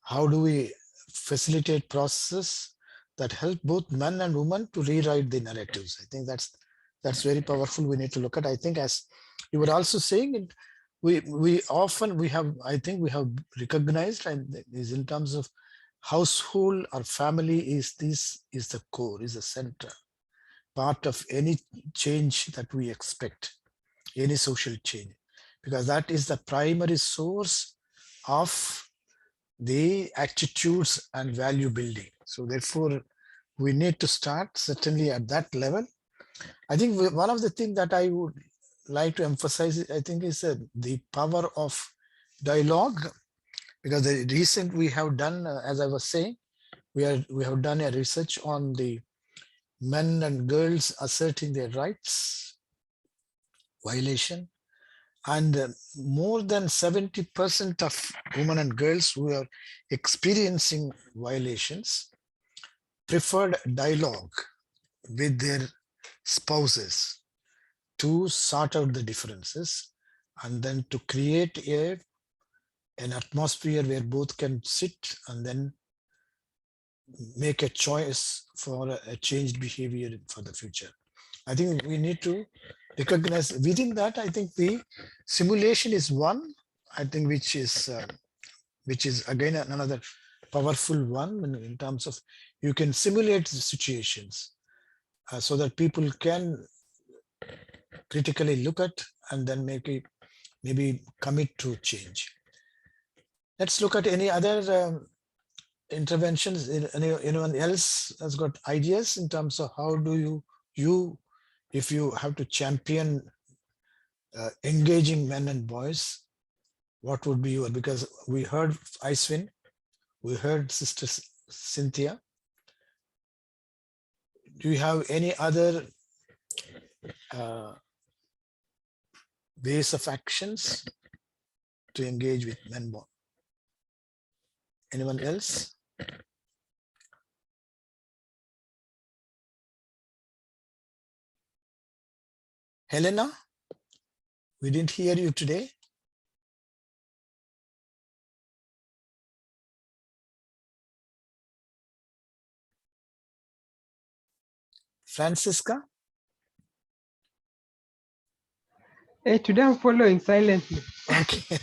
how do we facilitate processes that help both men and women to rewrite the narratives. I think that's very powerful. We need to look at, I think, as you were also saying it, we often I think we have recognized, and is in terms of household or family is the core, is the center part of any change that we expect, any social change, because that is the primary source of the attitudes and value building. So therefore, we need to start certainly at that level. I think one of the things that I would like to emphasize, I think, is the power of dialogue, because the recent we have done, as I was saying, we have done a research on the men and girls asserting their rights violation, and more than 70% of women and girls who are experiencing violations preferred dialogue with their spouses to sort out the differences, and then to create an atmosphere where both can sit and then make a choice for a changed behavior for the future. I think we need to recognize within that. I think the simulation is one, I think, which is again another powerful one in terms of you can simulate the situations so that people can critically look at and then maybe commit to change. Let's look at any other interventions. Anyone else has got ideas in terms of how do you if you have to champion engaging men and boys, what would be your, because we heard Aiswin, we heard Sister Cynthia. Do you have any other ways of actions to engage with men and boys? Anyone else? Helena, we didn't hear you today. Francisca? Today I'm following silently. Okay.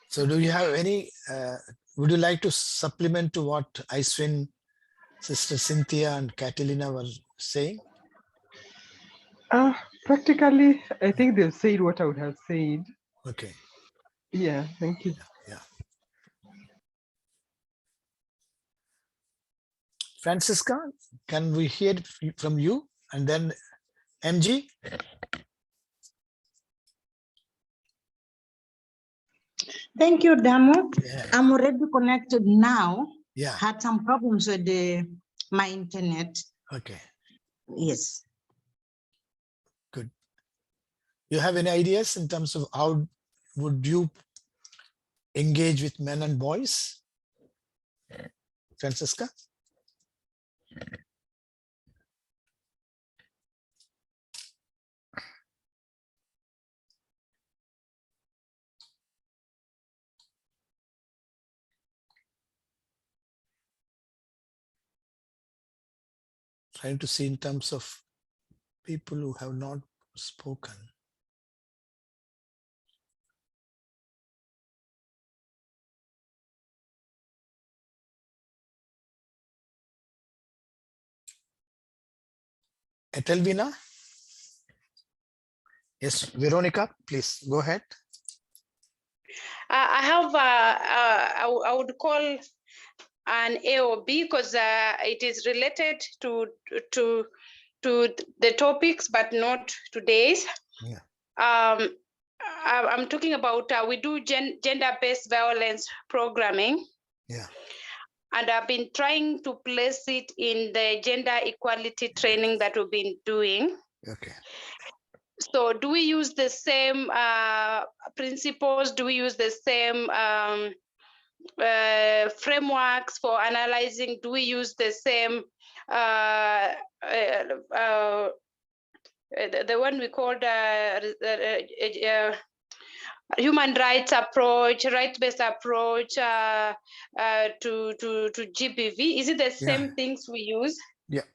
So do you have any, would you like to supplement to what Aiswin, Sister Cynthia and Catalina were saying? Practically, I think they've said what I would have said. Okay. Yeah, thank you. Yeah. Francisca, can we hear from you? And then MG? Thank you, Damo. Yeah. I'm already connected now. Yeah. Had some problems with my internet. Okay. Yes. Good. You have any ideas in terms of how would you engage with men and boys? Francisca? Trying to see in terms of people who have not spoken. Etelvina? Yes, Veronica, please go ahead. I have, I would call an A or B because it is related to the topics, but not today's. Yeah. I'm talking about, we do gender-based violence programming. Yeah. And I've been trying to place it in the gender equality training that we've been doing. Okay. So do we use the same principles? Do we use the same frameworks for analyzing? Do we use the same, the one we called human rights approach, rights-based approach to GBV? Is it the same things we use? Yeah.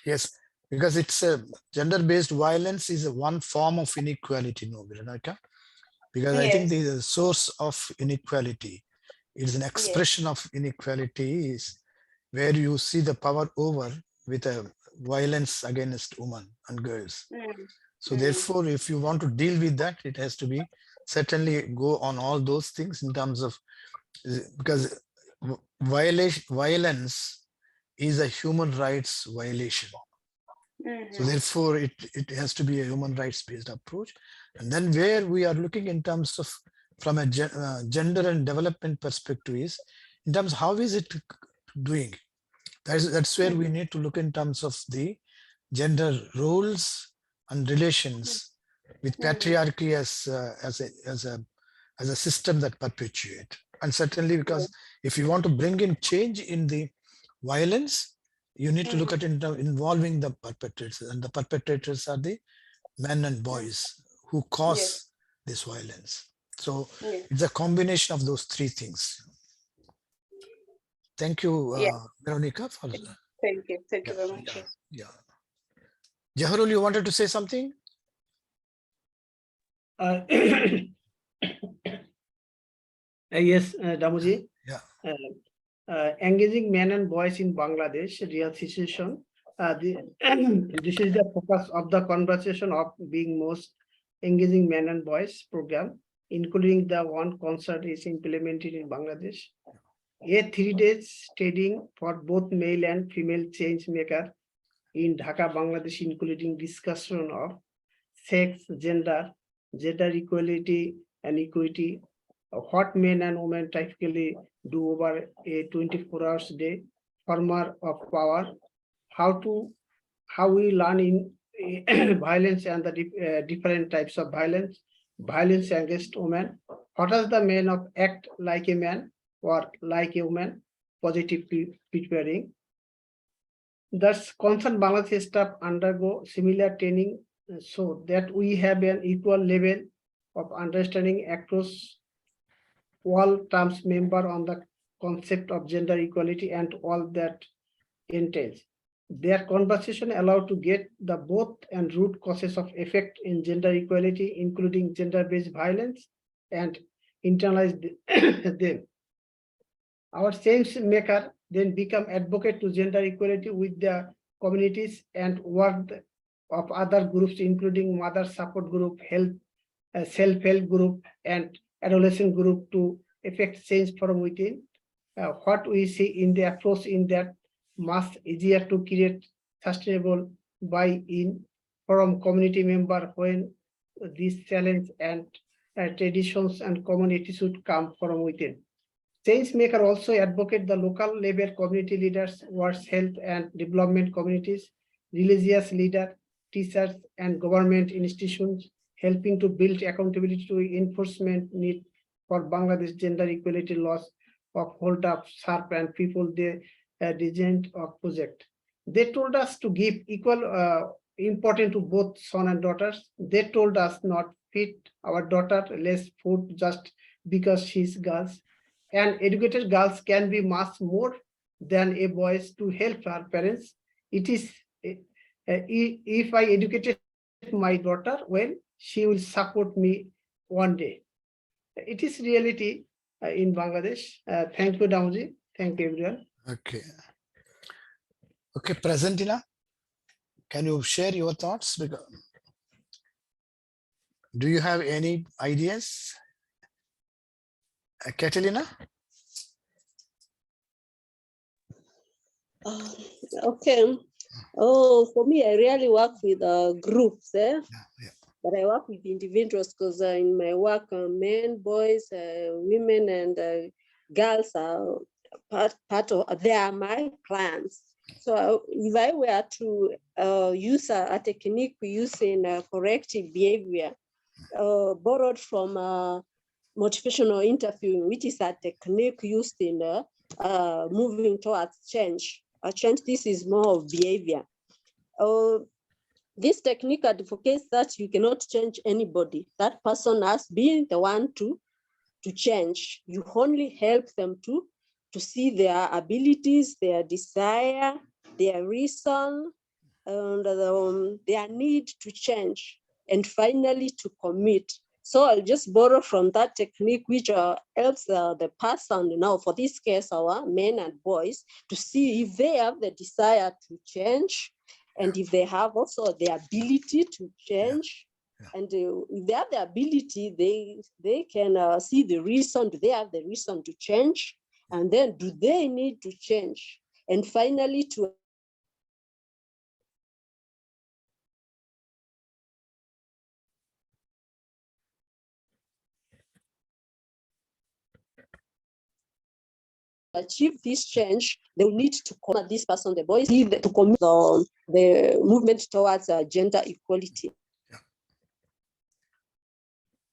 Yes. because it's a gender-based violence is a one form of inequality, no, Veronica? Because I think the source of inequality is an expression of inequality is where you see the power over with a violence against women and girls. So therefore, if you want to deal with that, it has to be certainly go on all those things in terms of, because violence is a human rights violation. So therefore, it has to be a human rights based approach. And then where we are looking in terms of from a gender and development perspective is in terms of how is it doing? That's where we need to look in terms of the gender roles and relations with patriarchy as a system that perpetuate. And certainly because if you want to bring in change in the violence, you need to look at it involving the perpetrators, and the perpetrators are the men and boys who cause this violence. So it's a combination of those three things. Thank you, Veronica. For Thank you very much. Yeah. Jaharul, you wanted to say something? Yes, Damuji. Yeah. Engaging men and boys in Bangladesh, real situation. This is the focus of the conversation of being most engaging men and boys program, including the one concert is implemented in Bangladesh. A 3 days studying for both male and female change maker in Dhaka, Bangladesh, including discussion of sex, gender equality and equity, what men and women typically do over a 24 hours day, former of power, how we learn in violence and the different types of violence against women, what does the man of act like a man or like a woman, positive preparing. Thus, concerned Bangladesh staff undergo similar training so that we have an equal level of understanding across all terms member on the concept of gender equality and all that entails. Their conversation allowed to get the both and root causes of effect in gender equality, including gender-based violence, and internalize them. Our change maker then become advocate to gender equality with the communities and work of other groups, including mother support group, health, self-help group, and adolescent group to effect change from within. What we see in the approach in that much easier to create sustainable buy-in from community member when these challenge and traditions and common attitude come from within. Change maker also advocate the local level community leaders, works health and development communities, religious leaders, teachers, and government institutions, helping to build accountability to enforcement need for Bangladesh gender equality laws of hold up sharp and people they designed of project. They told us to give equal importance to both son and daughters. They told us not feed our daughter less food just because she's girls. And educated girls can be much more than a boys to help her parents. It is if I educated my daughter well, she will support me one day. It is reality in Bangladesh. Thank you, Damuji. Thank you, everyone. Okay. Okay, Presentina, can you share your thoughts? Because do you have any ideas? Catalina? Okay. Oh, for me, I really work with groups. But I work with individuals because in my work, men, boys, women, and girls are part of, they are my clients. So if I were to use a technique we use in corrective behavior, borrowed from motivational interviewing, which is a technique used in moving towards change. This is more of behavior. This technique advocates that you cannot change anybody. That person has been the one to change. You only help them to see their abilities, their desire, their reason, and their need to change, and finally to commit. So I'll just borrow from that technique, which helps the person, for this case, our men and boys, to see if they have the desire to change, and if they have also the ability to change. And if they have the ability, they can see the reason. Do they have the reason to change? And then do they need to change? And finally, to achieve this change, they will need to commit this person, the boys, to commit the movement towards gender equality.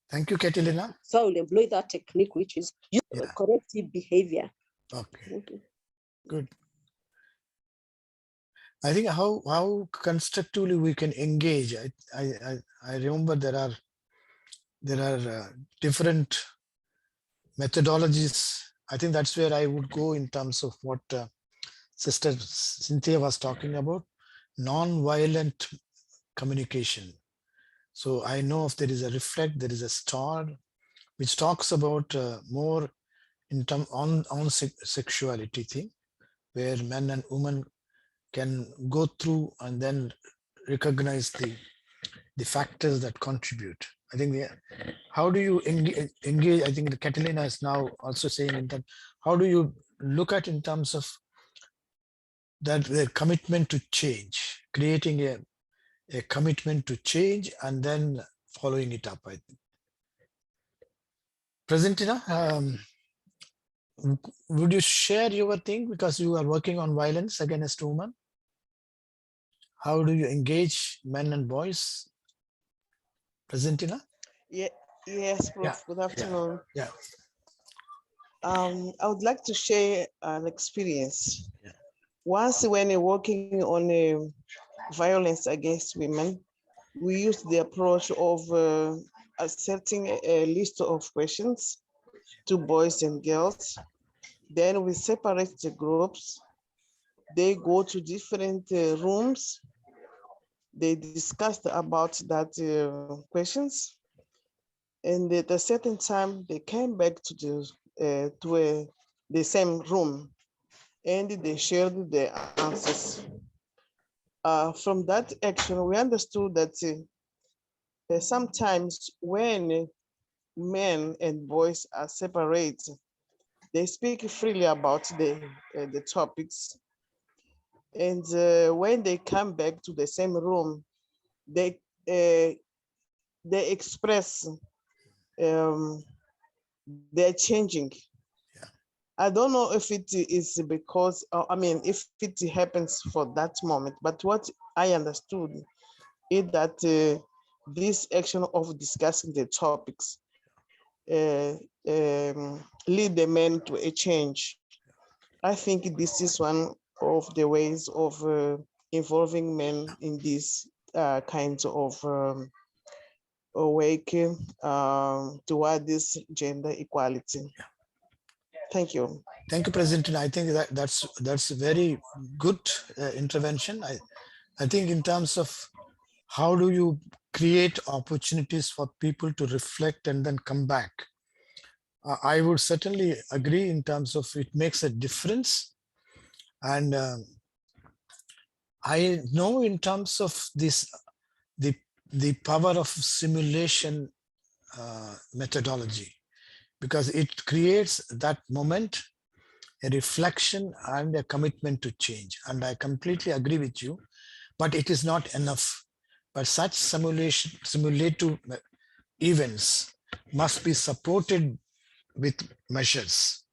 Thank you, Catalina. So I will employ that technique, which is corrective behavior. Okay, good. I think how constructively we can engage. I remember there are different methodologies. I think that's where I would go in terms of what Sister Cynthia was talking about, non-violent communication. So I know if there is a Reflect, there is a STAR, which talks about more in terms on sexuality thing, where men and women can go through and then recognize the factors that contribute. I think how do you engage? I think Catalina is now also saying in that, how do you look at in terms of that the commitment to change, creating a commitment to change and then following it up, I think. Presentina, would you share your thing, because you are working on violence against women? How do you engage men and boys? Presentina? Yeah, yes, Prof. Yeah, Good afternoon. Yeah. I would like to share an experience. Once when working on violence against women, we used the approach of asserting a list of questions to boys and girls. Then we separate the groups. They go to different rooms. They discussed about that questions. And at a certain time, they came back to the same room, and they shared their answers. From that action, we understood that sometimes when men and boys are separate, they speak freely about the topics. And when they come back to the same room, they express they're changing. I don't know if it is because, if it happens for that moment, but what I understood is that this action of discussing the topics lead the men to a change. I think this is one of the ways of involving men in these kinds of awakening toward this gender equality. Thank you. Thank you, President. I think that's a very good intervention. I think in terms of how do you create opportunities for people to reflect and then come back, I would certainly agree in terms of it makes a difference. And I know in terms of this, the power of simulation methodology, because it creates that moment, a reflection and a commitment to change. And I completely agree with you, but it is not enough. But such simulative events must be supported with measures.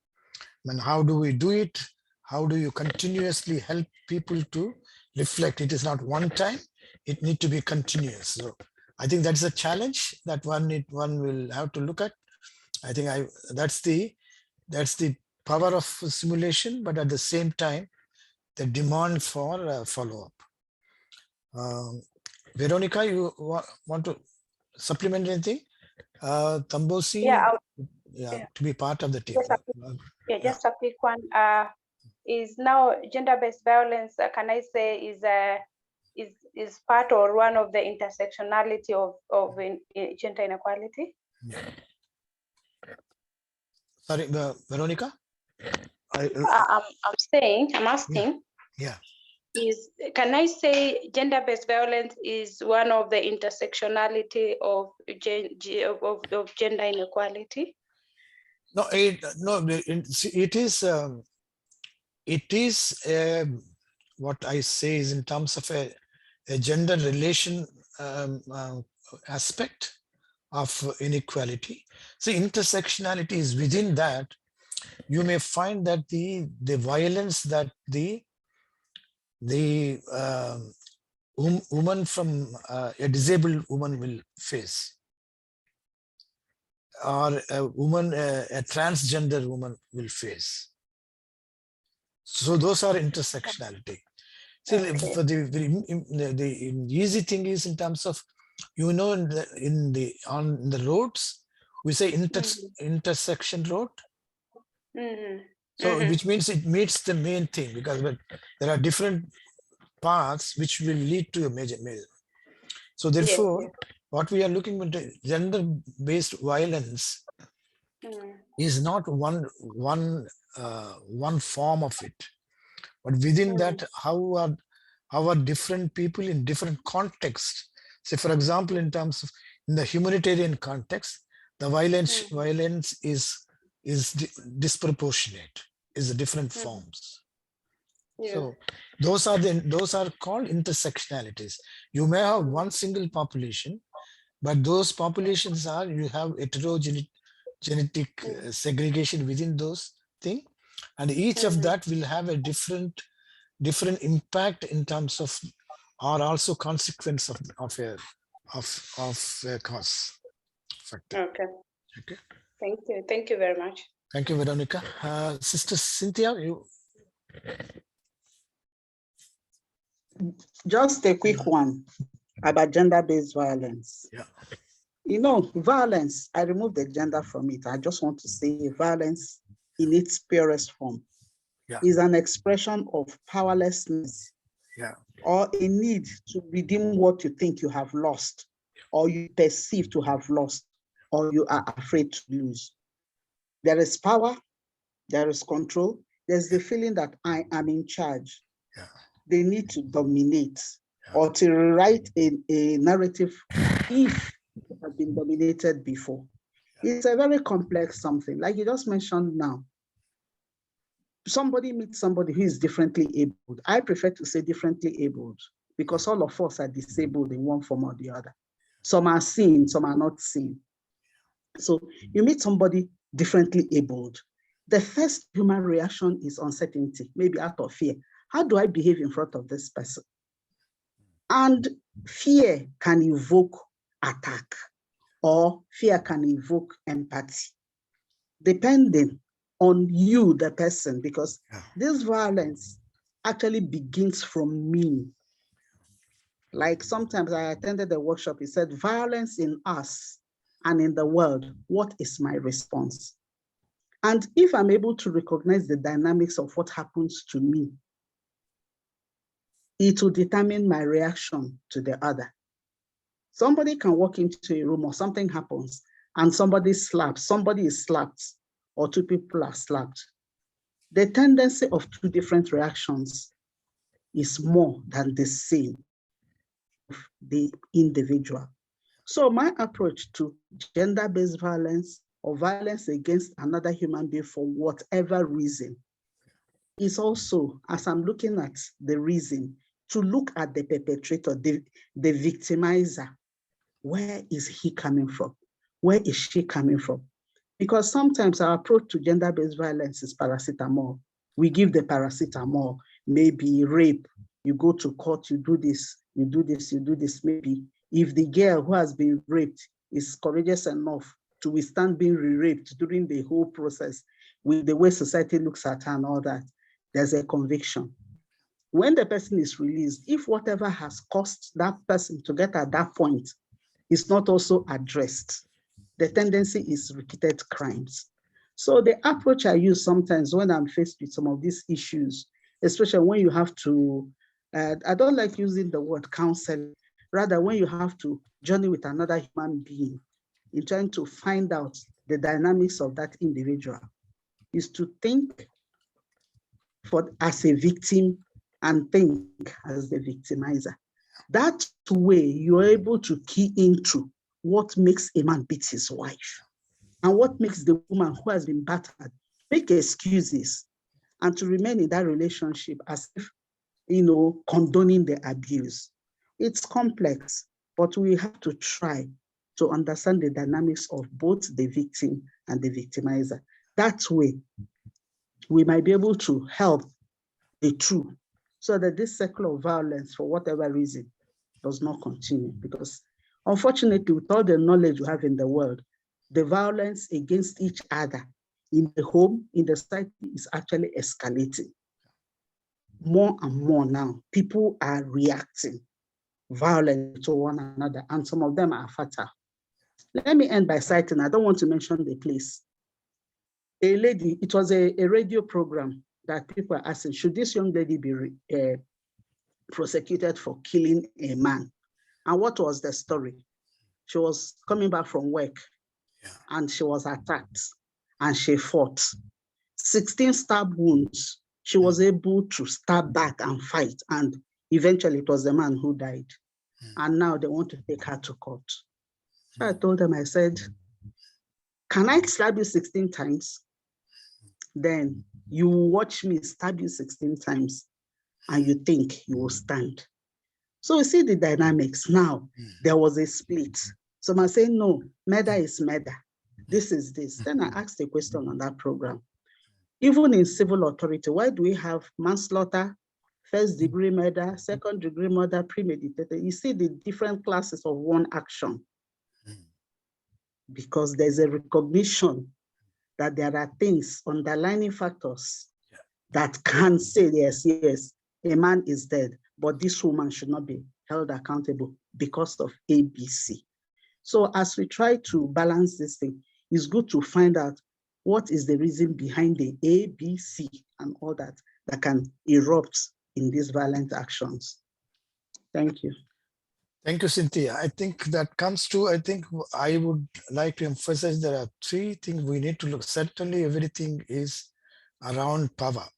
And how do we do it? How do you continuously help people to reflect? It is not one time, it needs to be continuous. So I think that's a challenge that one will have to look at. I think that's the power of simulation, but at the same time, the demand for follow-up. Veronica, you want to supplement anything? Tambosi, to be part of the team. Just a quick one. Is now gender-based violence, can I say, is is part or one of the intersectionality of gender inequality? Sorry, Veronica? I'm asking. Yeah. Can I say gender-based violence is one of the intersectionality of gender inequality? No, it is what I say is in terms of a gender relation aspect of inequality. So intersectionality is within that. You may find that the violence that the woman from a disabled woman will face, or a woman, a transgender woman will face. So those are intersectionality. See, for the easy thing is in terms of, you know, on the roads, we say intersection road. So which means it meets the main thing, because there are different paths which will lead to a major. So therefore, what we are looking at, gender-based violence is not one form of it, but within that, how are different people in different contexts. Say, for example, in terms of in the humanitarian context, the violence is disproportionate, is different forms. So those are called intersectionalities. You may have one single population, but those populations you have heterogenetic segregation within those things, and each of that will have a different impact in terms of, or also consequence of a cause factor. Okay. Thank you very much. Thank you, Veronica. Sister Cynthia, you. Just a quick one about gender-based violence. Yeah. You know, violence, I removed the gender from it. I just want to say violence in its purest form is an expression of powerlessness or a need to redeem what you think you have lost, or you perceive to have lost, or you are afraid to lose. There is power, there is control, there's the feeling that I am in charge. They need to dominate or to rewrite a narrative if it has been dominated before. It's a very complex something. Like you just mentioned now, somebody meets somebody who is differently abled. I prefer to say differently abled because all of us are disabled in one form or the other. Some are seen, some are not seen. So you meet somebody differently abled. The first human reaction is uncertainty, maybe out of fear. How do I behave in front of this person? And fear can evoke attack, or fear can evoke empathy, depending on you, the person, because this violence actually begins from me. Like sometimes I attended a workshop, it said, violence in us and in the world, what is my response? And if I'm able to recognize the dynamics of what happens to me, it will determine my reaction to the other. Somebody can walk into a room or something happens and somebody is slapped, or two people are slapped. The tendency of two different reactions is more than the same of the individual. So my approach to gender-based violence or violence against another human being for whatever reason is also, as I'm looking at the reason, to look at the perpetrator, the victimizer. Where is he coming from? Where is she coming from? Because sometimes our approach to gender-based violence is paracetamol. We give the paracetamol, maybe rape, you go to court, you do this, you do this, you do this. Maybe if the girl who has been raped is courageous enough to withstand being re-raped during the whole process, with the way society looks at her and all that, there's a conviction. When the person is released, if whatever has caused that person to get at that point is not also addressed, the tendency is repeated crimes. So the approach I use sometimes when I'm faced with some of these issues, especially when you have to I don't like using the word counseling. Rather, when you have to journey with another human being in trying to find out the dynamics of that individual, is to think as a victim and think as the victimizer. That way, you're able to key into what makes a man beat his wife and what makes the woman who has been battered make excuses and to remain in that relationship as if, condoning the abuse. It's complex, but we have to try to understand the dynamics of both the victim and the victimizer. That way, we might be able to help the two so that this cycle of violence, for whatever reason, does not continue. Because unfortunately, with all the knowledge we have in the world, the violence against each other in the home, in the society, is actually escalating. More and more now, people are reacting violently to one another, and some of them are fatal. Let me end by citing, I don't want to mention the place. A lady, it was a radio program that people are asking, should this young lady be prosecuted for killing a man? And what was the story? She was coming back from work and she was attacked and she fought. 16 stab wounds. She was able to stab back and fight, and eventually it was the man who died. And now they want to take her to court. So I told them, I said, can I stab you 16 times? Then you watch me stab you 16 times and you think you will stand. So we see the dynamics. Now, there was a split. Some are saying, no, murder is murder. This is this. Then I asked a question on that program. Even in civil authority, why do we have manslaughter, first-degree murder, second-degree murder, premeditated? You see the different classes of one action. Because there's a recognition that there are things, underlying factors that can say, yes, a man is dead, but this woman should not be held accountable because of ABC. So as we try to balance this thing, it's good to find out what is the reason behind the ABC and all that can erupt in these violent actions. Thank you. Thank you, Cynthia. I think that comes to, I would like to emphasize there are three things we need to look. Certainly everything is around power.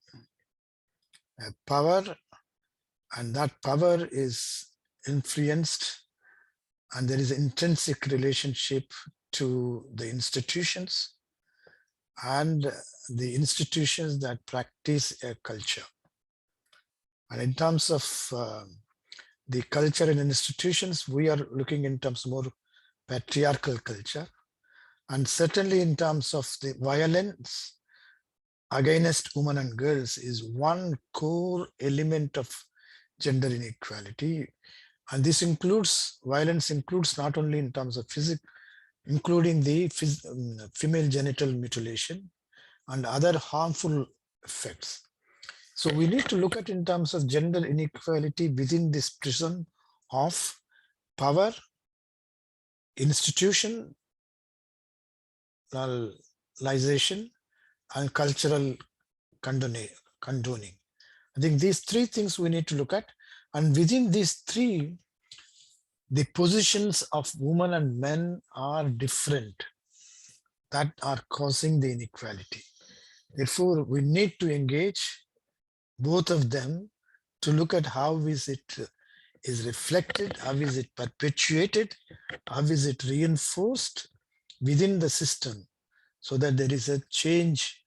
Power, and that power is influenced, and there is an intrinsic relationship to the institutions and the institutions that practice a culture. And in terms of the culture and institutions, we are looking in terms of more patriarchal culture. And certainly in terms of the violence against women and girls is one core element of gender inequality. And this includes, violence includes not only in terms of physical, including the female genital mutilation and other harmful effects. So we need to look at in terms of gender inequality within this prism of power, institutionalization, and cultural condoning. I think these three things we need to look at. And within these three, the positions of women and men are different, that are causing the inequality. Therefore, we need to engage both of them to look at how is it is reflected, how is it perpetuated, how is it reinforced within the system, so that there is a change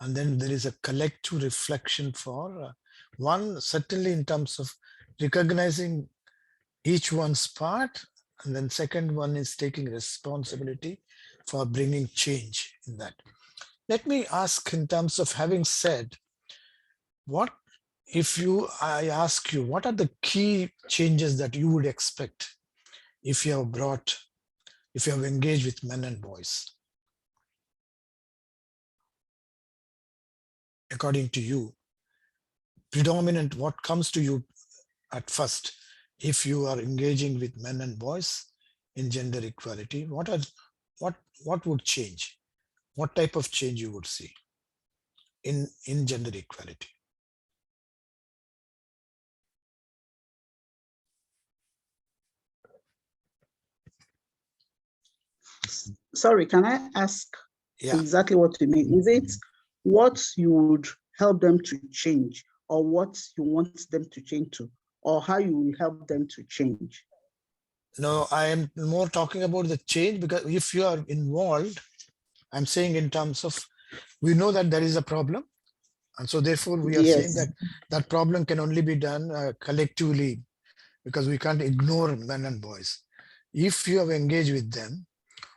and then there is a collective reflection for one, certainly in terms of recognizing each one's part, and then second one is taking responsibility for bringing change in that. Let me ask, in terms of having said, what if I ask you, what are the key changes that you would expect if you have engaged with men and boys? According to you, predominant, what comes to you at first if you are engaging with men and boys in gender equality? What would change? What type of change you would see in gender equality? Sorry, can I ask Yeah. exactly what you mean? Is it what you would help them to change, or what you want them to change to, or how you will help them to change? No, I am more talking about the change, because if you are involved, I'm saying in terms of, we know that there is a problem. And so therefore we are saying Yes. that that problem can only be done collectively, because we can't ignore men and boys. If you have engaged with them,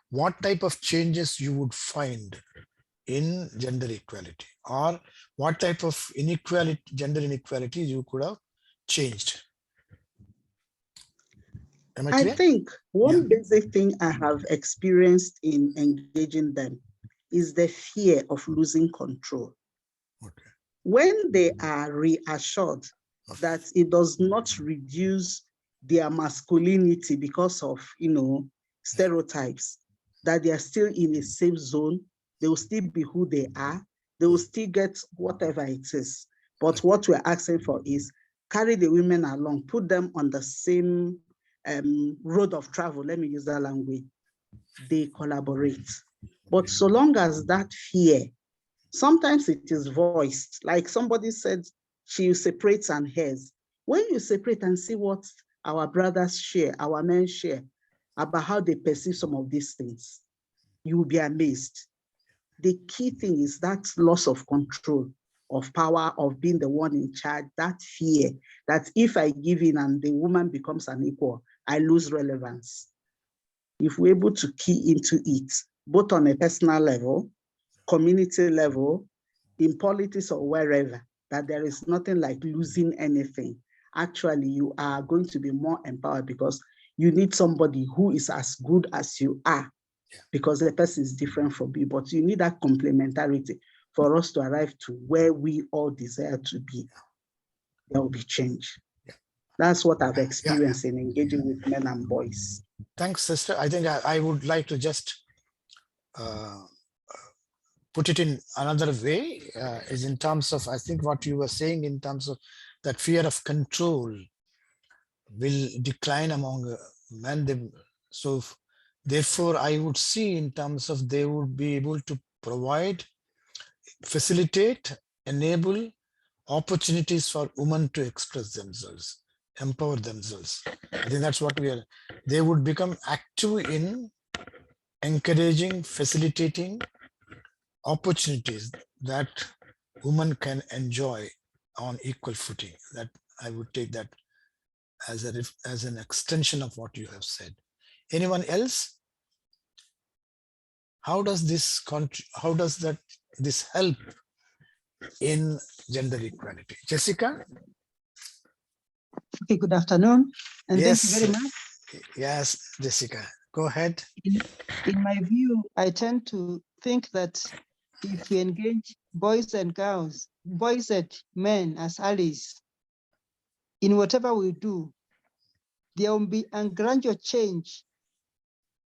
what type of changes you would find in gender equality, or what type of inequality, gender inequality you could have changed? Am I I clear? think one basic thing I have experienced in engaging them is the fear of losing control. When they are reassured that it does not reduce their masculinity because of, stereotypes, that they are still in a safe zone, they will still be who they are, they will still get whatever it is. But what we're asking for is carry the women along, put them on the same road of travel, let me use that language. They collaborate. But so long as that fear, sometimes it is voiced, like somebody said, she separates and hears. When you separate and see what our brothers share, our men share, about how they perceive some of these things, you will be amazed. The key thing is that loss of control, of power, of being the one in charge, that fear that if I give in and the woman becomes an equal, I lose relevance. If we're able to key into it, both on a personal level, community level, in politics or wherever, that there is nothing like losing anything. Actually, you are going to be more empowered because you need somebody who is as good as you are, because the person is different from you, but you need that complementarity for us to arrive to where we all desire to be. There will be change. That's what I've experienced in engaging with men and boys. Thanks, sister. I think I would like to just put it in another way, is in terms of, I think what you were saying in terms of that fear of control will decline among men. So therefore, I would see in terms of they would be able to provide, facilitate, enable opportunities for women to express themselves, empower themselves. I think that's what they would become active in encouraging, facilitating opportunities that women can enjoy on equal footing. That I would take that as an extension of what you have said. Anyone else? How does this this help in gender equality? Jessica? Okay, good afternoon, and Yes. thank you very much. Yes, Jessica, go ahead. In my view, I tend to think that if we engage boys and girls, boys and men as allies, in whatever we do, there will be a gradual change,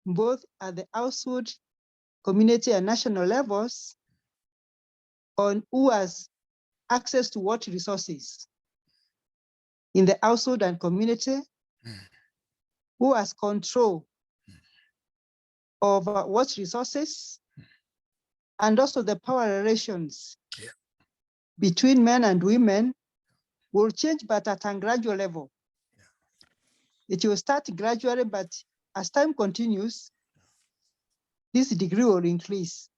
both at the household, community, and national levels, on who has access to what resources in the household and community, who has control over what resources, and also the power relations between men and women will change, but at a gradual level. It will start gradually, but as time continues, this degree will increase.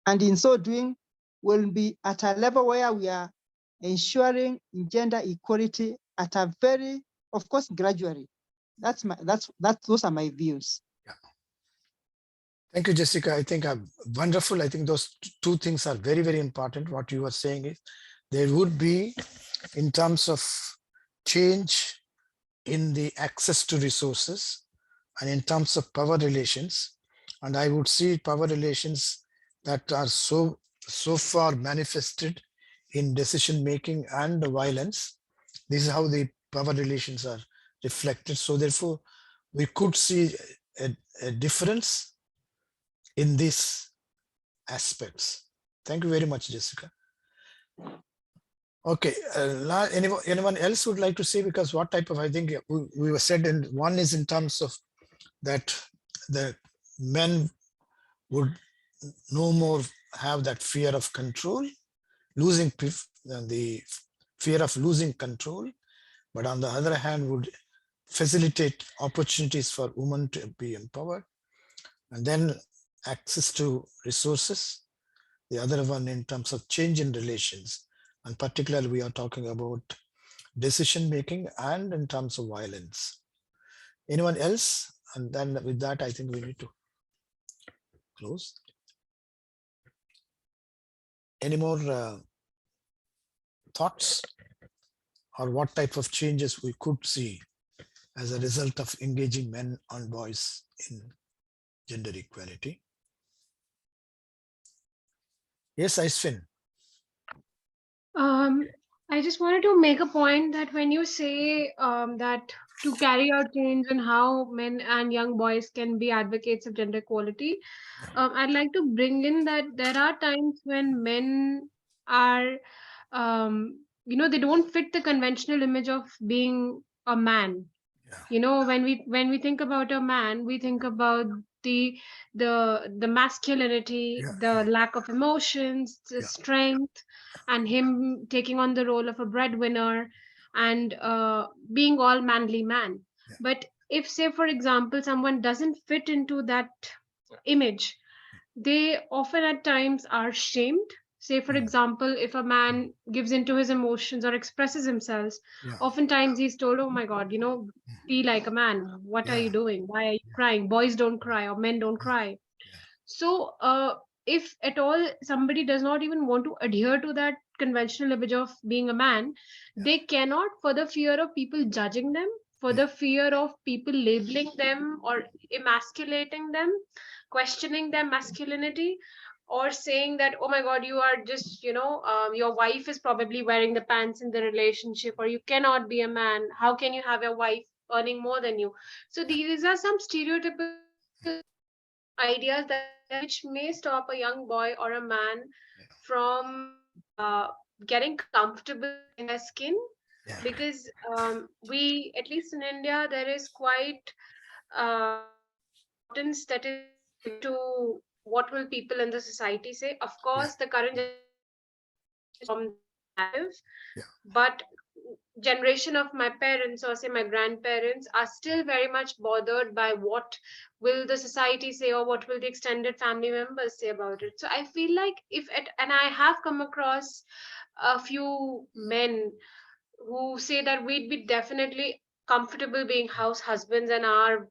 And in so doing, we'll be at a level where we are ensuring gender equality at a very, of course, gradually. Those are my views. Thank you, Jessica. I think wonderful. I think those two things are very, very important. What you are saying is there would be, in terms of change in the access to resources and in terms of power relations, and I would see power relations that are so far manifested in decision making and violence. This is how the power relations are reflected. So therefore, we could see a difference in these aspects. Thank you very much, Jessica. Okay, anyone else would like to say, because what type of, I think we were said, and one is in terms of that the men would no more have that fear of control, the fear of losing control, but on the other hand would facilitate opportunities for women to be empowered, and then access to resources. The other one in terms of change in relations, and particularly we are talking about decision making and in terms of violence. Anyone else? And then with that, I think we need to close. Any more thoughts, or what type of changes we could see as a result of engaging men and boys in gender equality? Yes, Aisfin. I just wanted to make a point that when you say that to carry out change in how men and young boys can be advocates of gender equality, I'd like to bring in that there are times when men are, they don't fit the conventional image of being a man. When we think about a man, we think about the masculinity, the lack of emotions, the strength, and him taking on the role of a breadwinner and being all manly man. But if, say, for example, someone doesn't fit into that image, they often at times are shamed. Say, for example, if a man gives into his emotions or expresses himself, oftentimes he's told, oh my God, be like a man. What are you doing? Why are you crying? Boys don't cry or men don't cry. So if at all somebody does not even want to adhere to that conventional image of being a man, they cannot, for the fear of people judging them, for the fear of people labeling them or emasculating them, questioning their masculinity, or saying that, oh my God, you are just, your wife is probably wearing the pants in the relationship, or you cannot be a man. How can you have your wife earning more than you? So these are some stereotypical ideas which may stop a young boy or a man from getting comfortable in their skin, because we, at least in India, there is quite importance that is to what will people in the society say. Of course, the current from but generation of my parents, or say my grandparents, are still very much bothered by what will the society say, or what will the extended family members say about it. So I feel like and I have come across a few men who say that we'd be definitely comfortable being house husbands and our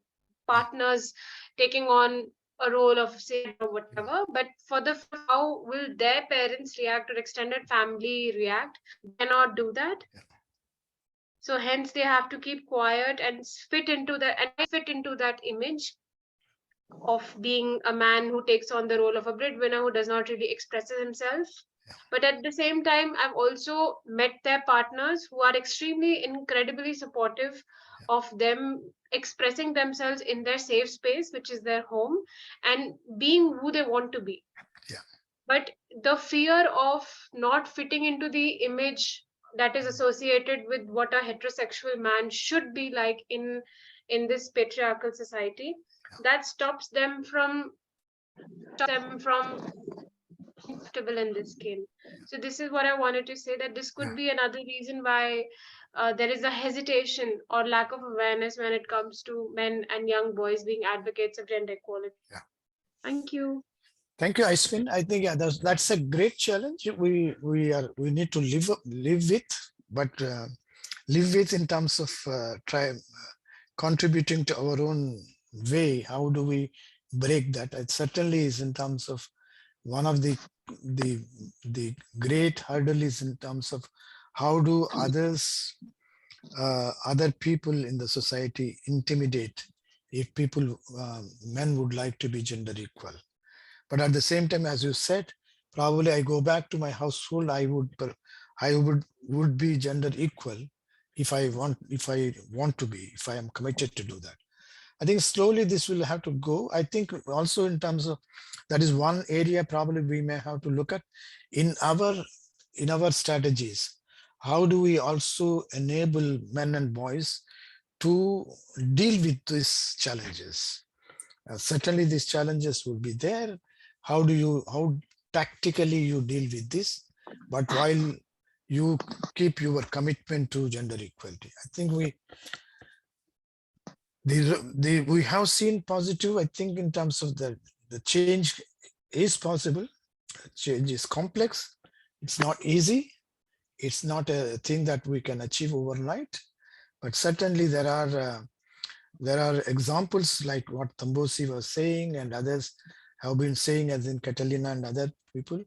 partners taking on a role of, say, or whatever, but for the how will their parents react or extended family react, they cannot do that. So hence they have to keep quiet and fit into that image of being a man who takes on the role of a breadwinner, who does not really express himself. But at the same time, I've also met their partners who are incredibly supportive of them expressing themselves in their safe space, which is their home, and being who they want to be. But the fear of not fitting into the image that is associated with what a heterosexual man should be like in this patriarchal society, that stops them from comfortable in this skin. So this is what I wanted to say, that this could be another reason why there is a hesitation or lack of awareness when it comes to men and young boys being advocates of gender equality. Thank you. Thank you, Aisfin. I think that's a great challenge. We need to live with, but live with in terms of contributing to our own way. How do we break that? It certainly is in terms of one of the great hurdle is in terms of how do other people in the society intimidate if people men would like to be gender equal. But at the same time, as you said, probably I go back to my household, I would be gender equal if I want to be, if I am committed to do that. I think slowly this will have to go. I think also in terms of, that is one area probably we may have to look at in our strategies. How do we also enable men and boys to deal with these challenges. Certainly these challenges will be there. How tactically you deal with this, but while you keep your commitment to gender equality. I think we have seen positive, I think, in terms of the change is possible. Change is complex. It's not easy. It's not a thing that we can achieve overnight, but certainly there are examples like what Tambosi was saying and others have been saying, as in Catalina and other people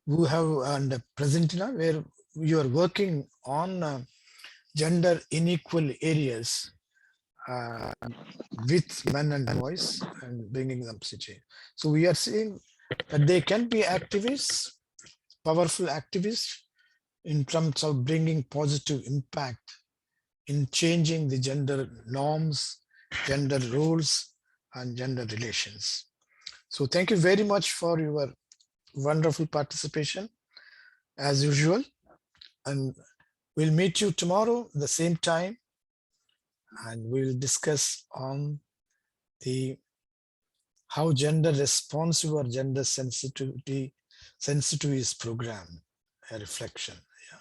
who have, and Presentina, where you are working on gender unequal areas with men and boys and bringing them to change. So we are seeing that they can be activists, powerful activists, in terms of bringing positive impact in changing the gender norms, gender roles, and gender relations. So thank you very much for your wonderful participation, as usual. And we'll meet you tomorrow at the same time, and we'll discuss on how gender responsive or gender sensitive is program, a reflection. Yeah.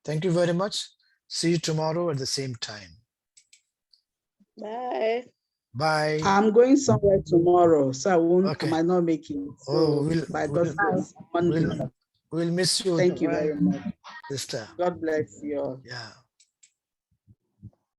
Thank you very much. See you tomorrow at the same time. Bye. Bye. I'm going somewhere tomorrow, so I won't. Okay. I might not make it. So by God's grace, Monday. We'll miss you. Thank you very much. Sister. God bless you all. Yeah.